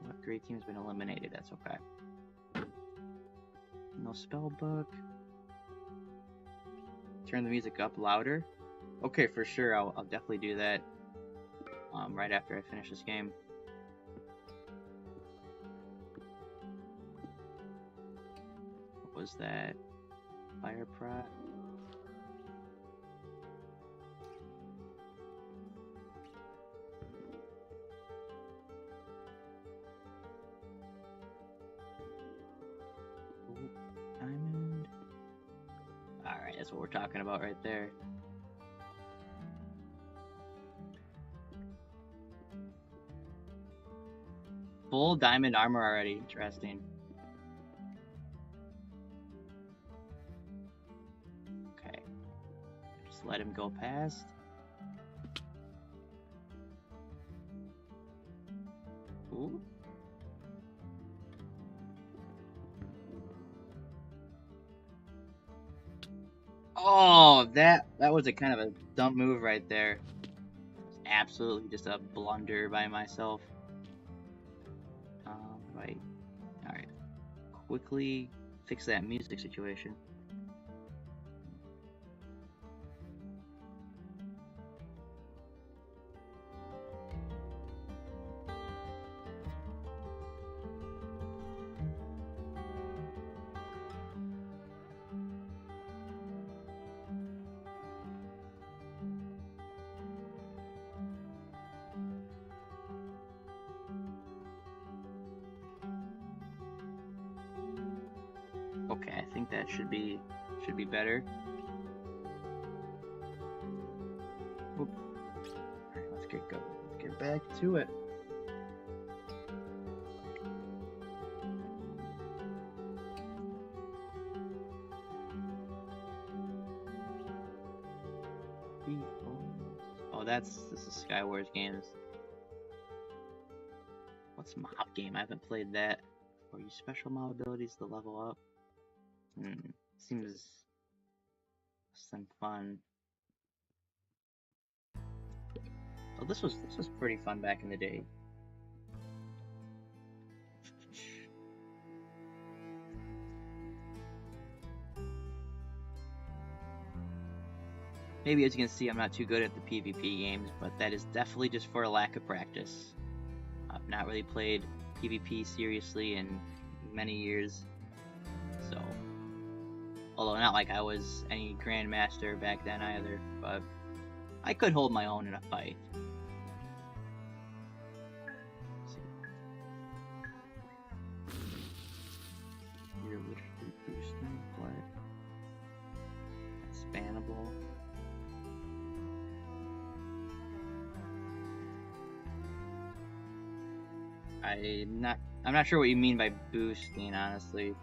What great team's been eliminated, that's okay. No spell book. Turn the music up louder. Okay, for sure, I'll definitely do that right after I finish this game. was that? Fire prot? Ooh, diamond. Alright, that's what we're talking about right there. Full diamond armor already. Interesting. Okay. Just let him go past. Ooh. Oh, that was a kind of a dumb move right there. Absolutely just a blunder by myself. Right. Alright. Quickly fix that music situation. Okay, I think that should be better. Oop. Alright, let's get back to it. Oh, this is Skywars games. What's mob game? I haven't played that. Or use special mob abilities to level up. Seems less than fun. Oh, this was pretty fun back in the day. Maybe as you can see, I'm not too good at the PvP games, but that is definitely just for a lack of practice. I've not really played PvP seriously in many years, so... Although not like I was any grandmaster back then either, but I could hold my own in a fight. You're literally boosting, what? That's bannable. I'm not sure what you mean by boosting, honestly.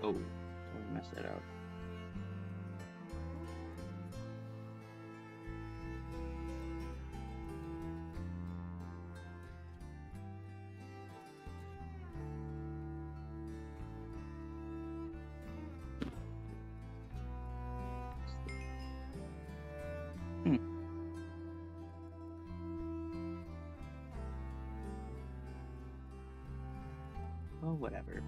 Oh, don't mess that up. Oh, whatever.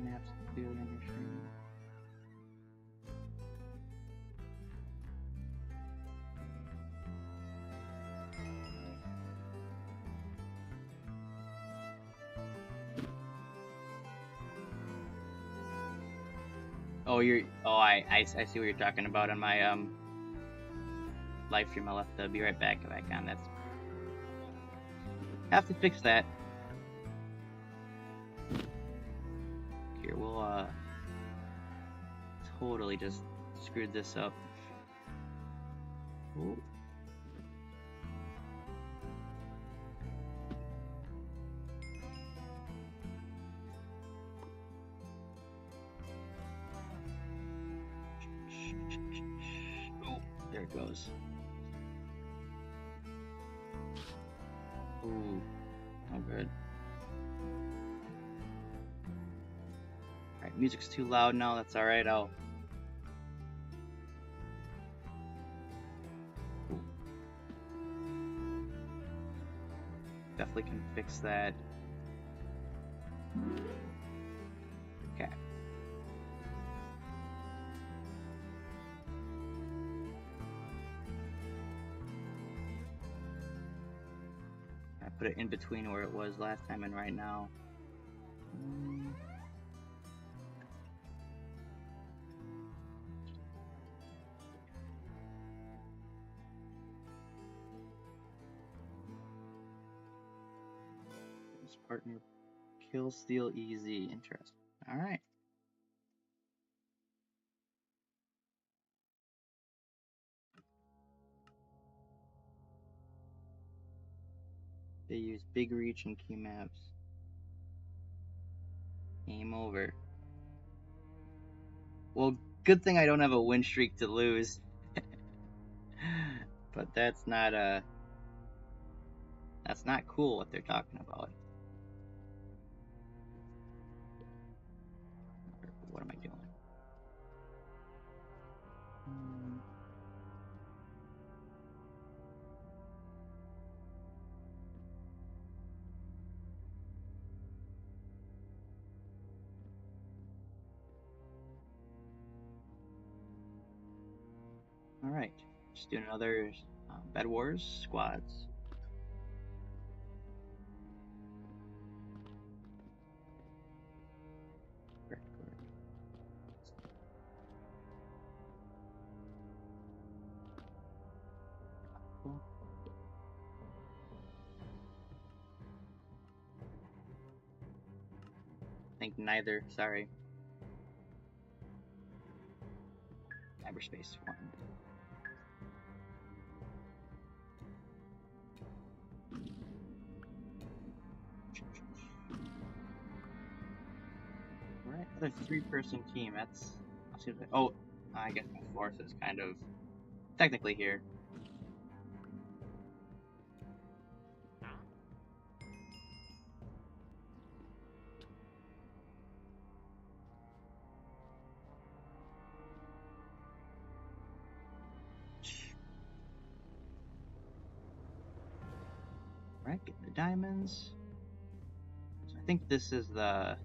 Maps clearly on your screen. Oh, I see what you're talking about on my live stream. I'll have to be right back on. That's have to fix that. Here, we'll totally just screwed this up. Ooh. Oh, there it goes. Ooh, no good. Alright, music's too loud now. That's all right. I'll. Definitely can fix that. Okay. I put it in between where it was last time and right now. This partner kill steal easy. Interesting. All right. They use big reach and key maps. Game over. Well, good thing I don't have a win streak to lose. But that's not cool what they're talking about. What am I doing? All right, just doing another Bed Wars squads. Cool. I think neither. Sorry. Cyberspace 1. Alright, another 3-person team. That's. Oh, I guess my force is kind of technically here. Right, get the diamonds. So I think this is the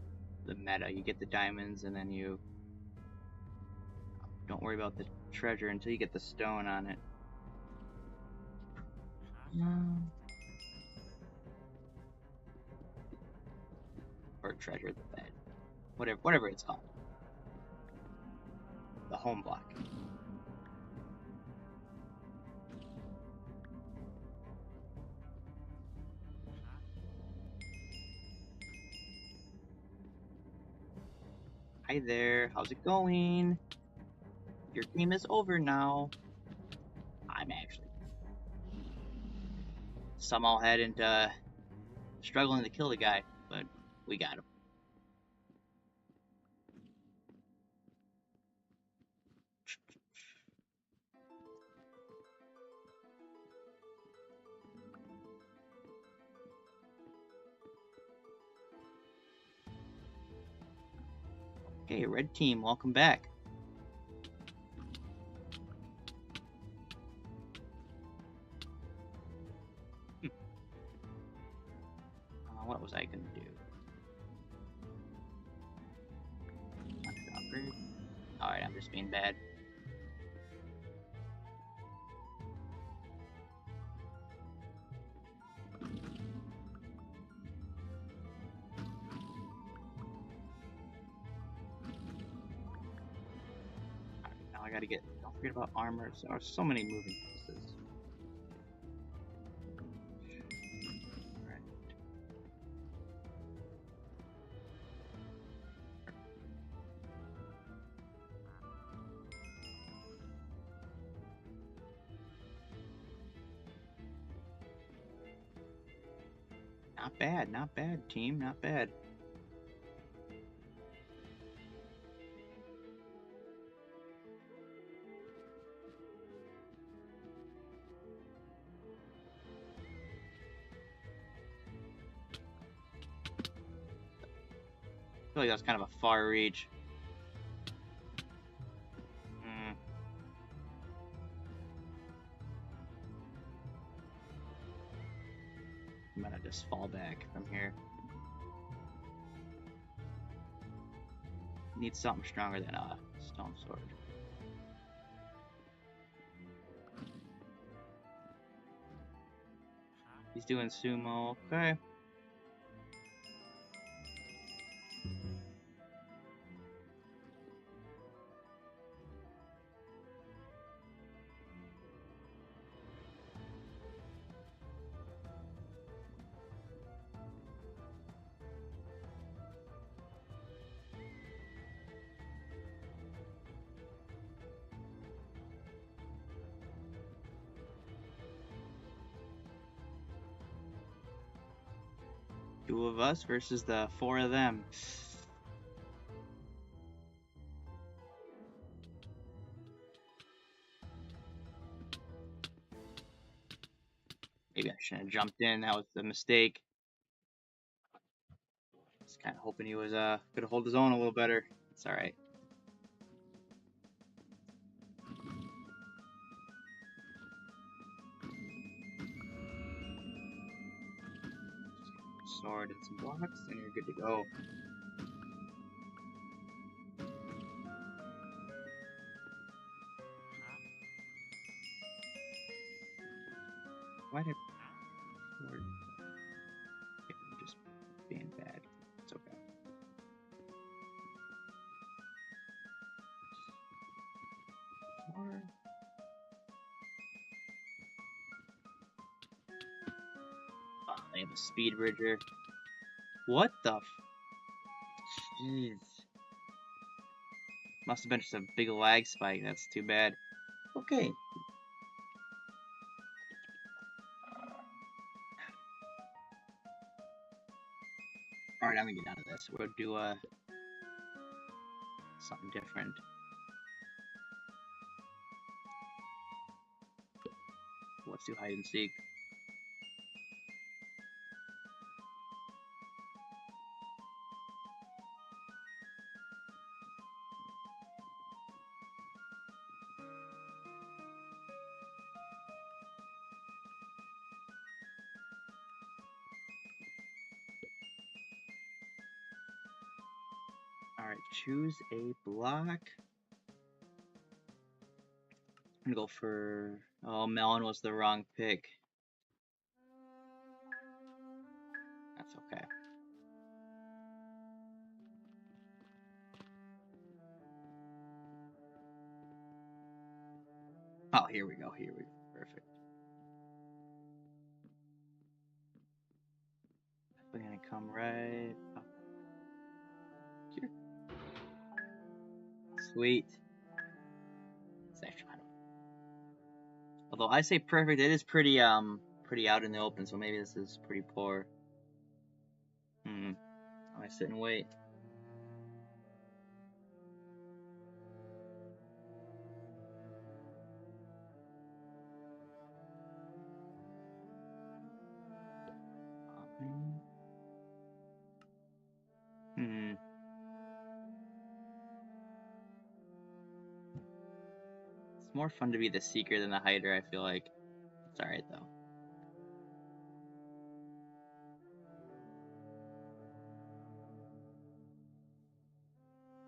meta. You get the diamonds and then you don't worry about the treasure until you get the stone on it. Or treasure, the bed. Whatever it's called. The home block. Hi there, how's it going? Your game is over now. I'm actually somehow had into struggling to kill the guy, but we got him. Okay, red team, welcome back. What was I gonna do? Alright, I'm just being bad. Alright, now I gotta get. Don't forget about armor. There are so many moving pieces. Not bad, team, not bad. I feel like that's kind of a far reach. I'm gonna just fall back from here. Need something stronger than a stone sword. He's doing sumo. Okay. Two of us versus the four of them. Maybe I shouldn't have jumped in. That was a mistake. Just kind of hoping he was could hold his own a little better. It's all right. Sword and some blocks, and you're good to go. Why did sword? Okay, I'm just being bad. It's okay. Sword. Oh, they have a speed bridger. What the? Jeez. Must have been just a big lag spike. That's too bad. Okay. Alright, I'm gonna get out of this. We'll do something different. Let's do hide and seek. Alright, choose a block. I'm gonna go for... Oh, melon was the wrong pick. That's okay. Oh, here we go, here we go. Perfect. We're gonna come right up here. Sweet. It's actually kind of... Although I say perfect, it is pretty out in the open, so maybe this is pretty poor. I sit and wait. It's more fun to be the seeker than the hider, I feel like. It's alright though.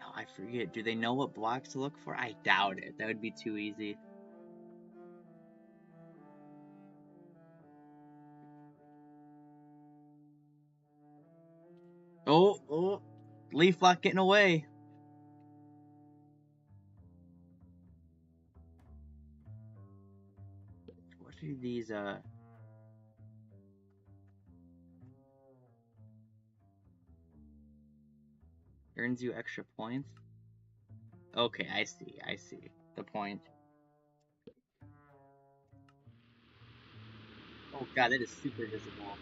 No, I forget. Do they know what blocks to look for? I doubt it. That would be too easy. Oh, leaf block getting away. What are these, earns you extra points? Okay, I see the point. Oh god, that is super visible.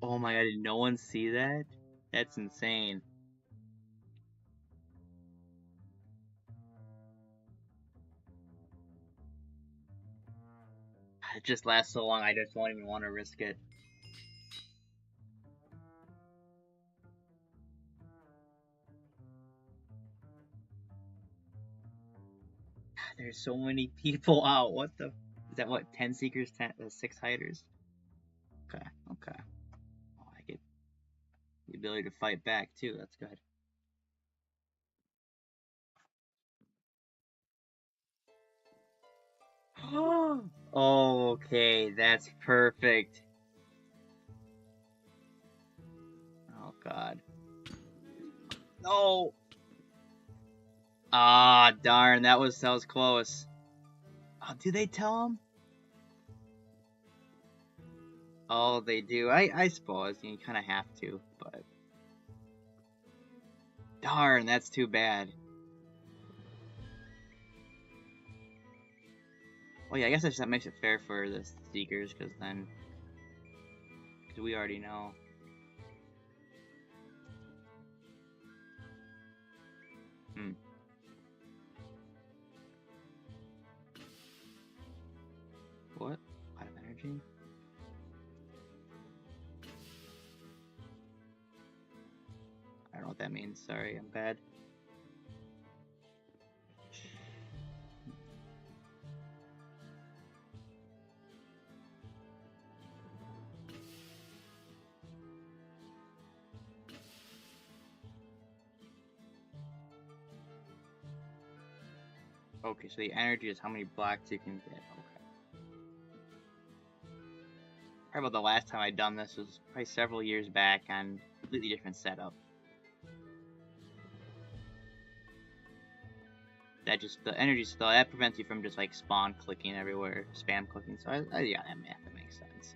Oh my god, did no one see that? That's insane. It just lasts so long, I just don't even want to risk it. There's so many people out. What the? Is that what? 10 seekers, 6 hiders? Okay, okay. Oh, I get the ability to fight back too. That's good. Okay, that's perfect. Oh god. No. Ah, darn. That was close. Oh, do they tell him? Oh, they do. I suppose you kind of have to, but darn, that's too bad. Well, yeah, I guess that makes it fair for the Seekers, because we already know. What? Out of energy? I don't know what that means. Sorry, I'm bad. Okay, so the energy is how many blocks you can get. Okay. Probably about the last time I'd done this was probably several years back on a completely different setup. The energy still, that prevents you from just like spawn clicking everywhere, spam clicking. So yeah, that makes sense.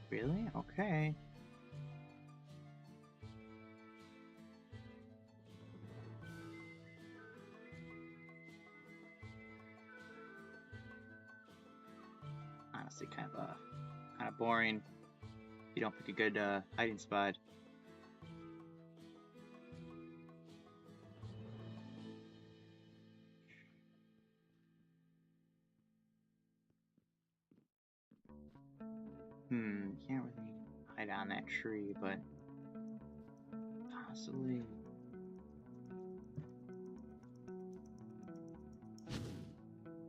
Really? Okay. Honestly, kind of boring. If you don't pick a good hiding spot. Can't really hide on that tree, but possibly.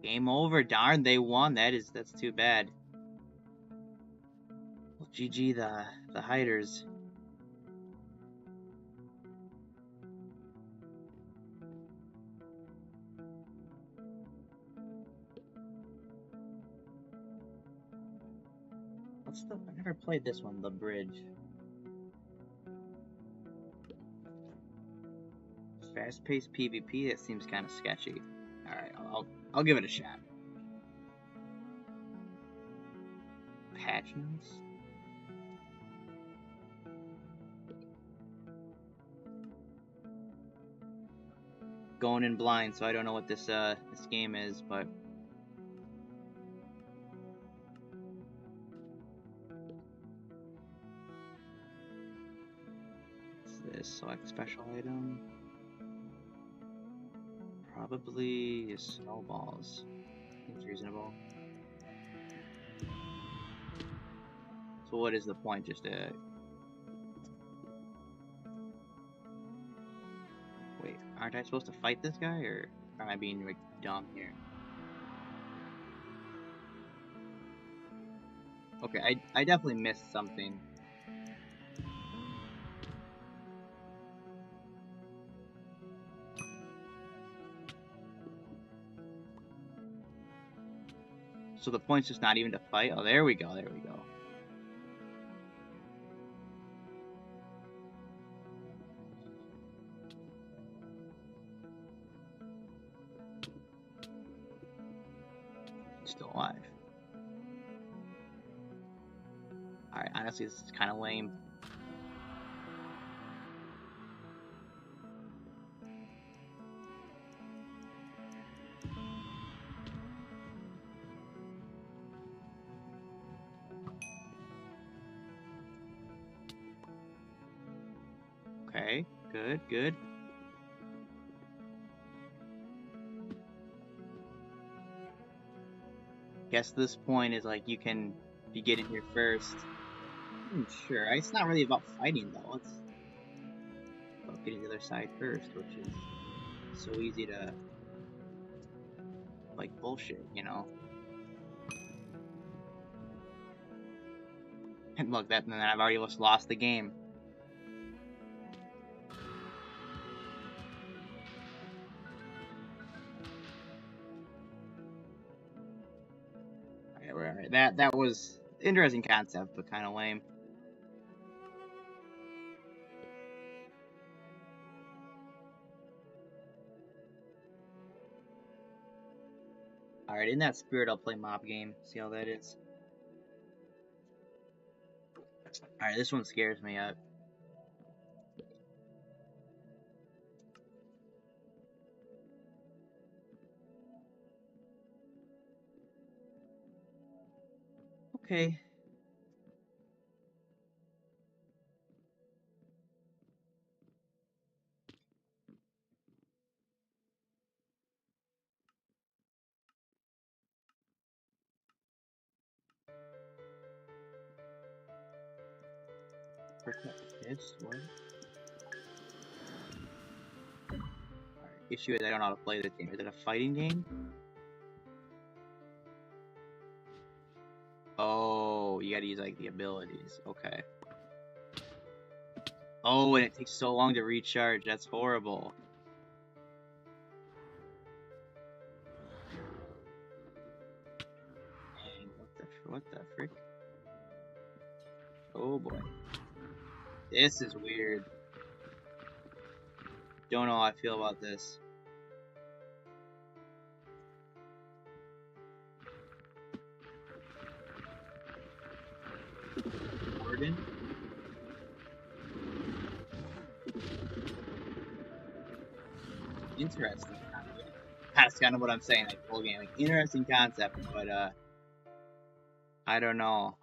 Game over. Darn, they won. That's too bad. Well, GG the hiders. I never played this one, the bridge. Fast-paced PvP. That seems kind of sketchy. All right, I'll give it a shot. Patch notes. Going in blind, so I don't know what this game is, but what's this? Select special item. Probably snowballs. Seems reasonable. So what is the point? Just to wait? Aren't I supposed to fight this guy, or am I being like dumb here? Okay, I definitely missed something. So the point's just not even to fight? Oh, there we go, there we go. Still alive. Alright, honestly, this is kind of lame. Good, good. Guess this point is like you can be getting here first. Sure, it's not really about fighting though. It's about getting the other side first, which is so easy to like bullshit, you know. And look, and then I've already almost lost the game. Alright. That was interesting concept, but kind of lame. Alright, in that spirit, I'll play Mob Game. See how that is. Alright, this one scares me up. Okay. This one. Alright, issue is I don't know how to play this game. Is it a fighting game? Oh, you gotta use like the abilities. Okay. Oh, and it takes so long to recharge. That's horrible. Dang, what the frick? Oh boy. This is weird. Don't know how I feel about this. Gordon? Interesting. That's kind of what I'm saying, like full game. Like, interesting concept, but I don't know.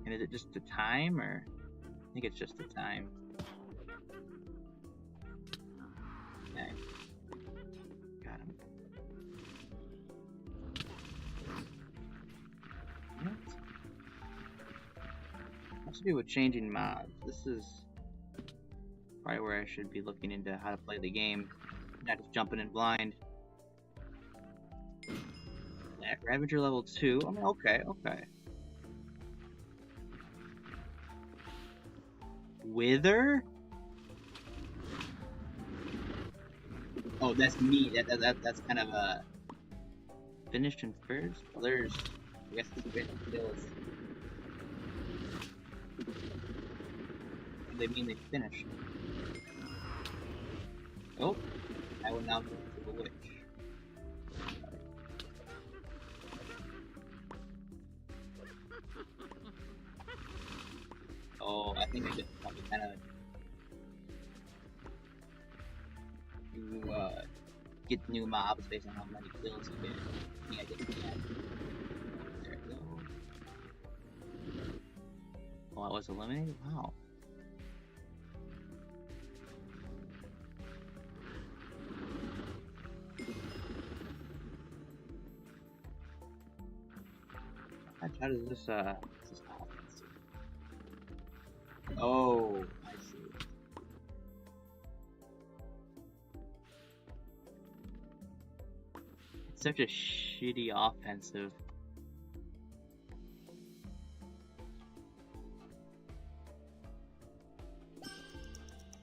And is it just the time, or I think it's just the time. Okay. Got him. What? What's to do with changing mobs? This is probably where I should be looking into how to play the game, not just jumping in blind. Ravager level 2. I mean, okay. Wither? Oh, that's me. That's kind of a finished in first. Well, there's, I guess, this bit kills. They mean they finished. Oh, I will now move to the witch. Oh, I think I just probably kind of get new mobs based on how many kills you get. I think I did that. There we go. Oh, I was eliminated? Wow. How does this happen? Oh, I see. It's such a shitty offensive.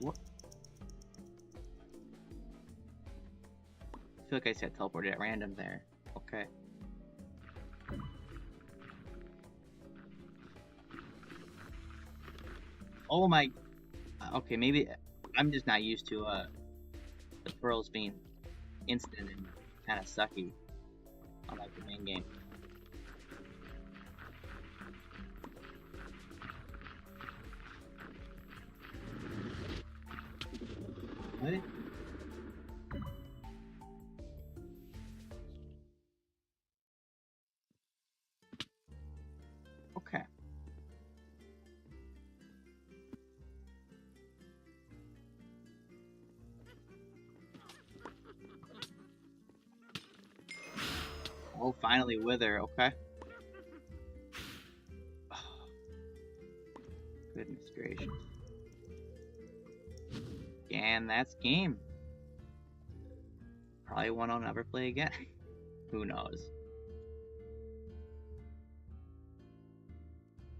What? I feel like I said teleported at random there. Okay. Oh my. Okay, maybe I'm just not used to the pearls being instant and kind of sucky on like the main game. What? Okay. finally wither, okay? Oh, goodness gracious. And that's game. Probably one I'll never play again. Who knows?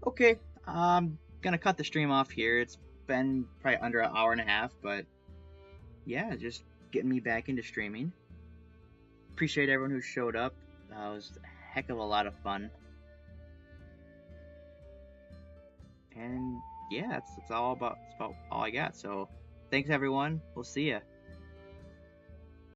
Okay, I'm gonna cut the stream off here. It's been probably under an hour and a half, but yeah, just getting me back into streaming. Appreciate everyone who showed up. It was a heck of a lot of fun. And yeah, that's all about all I got. So thanks everyone. We'll see ya.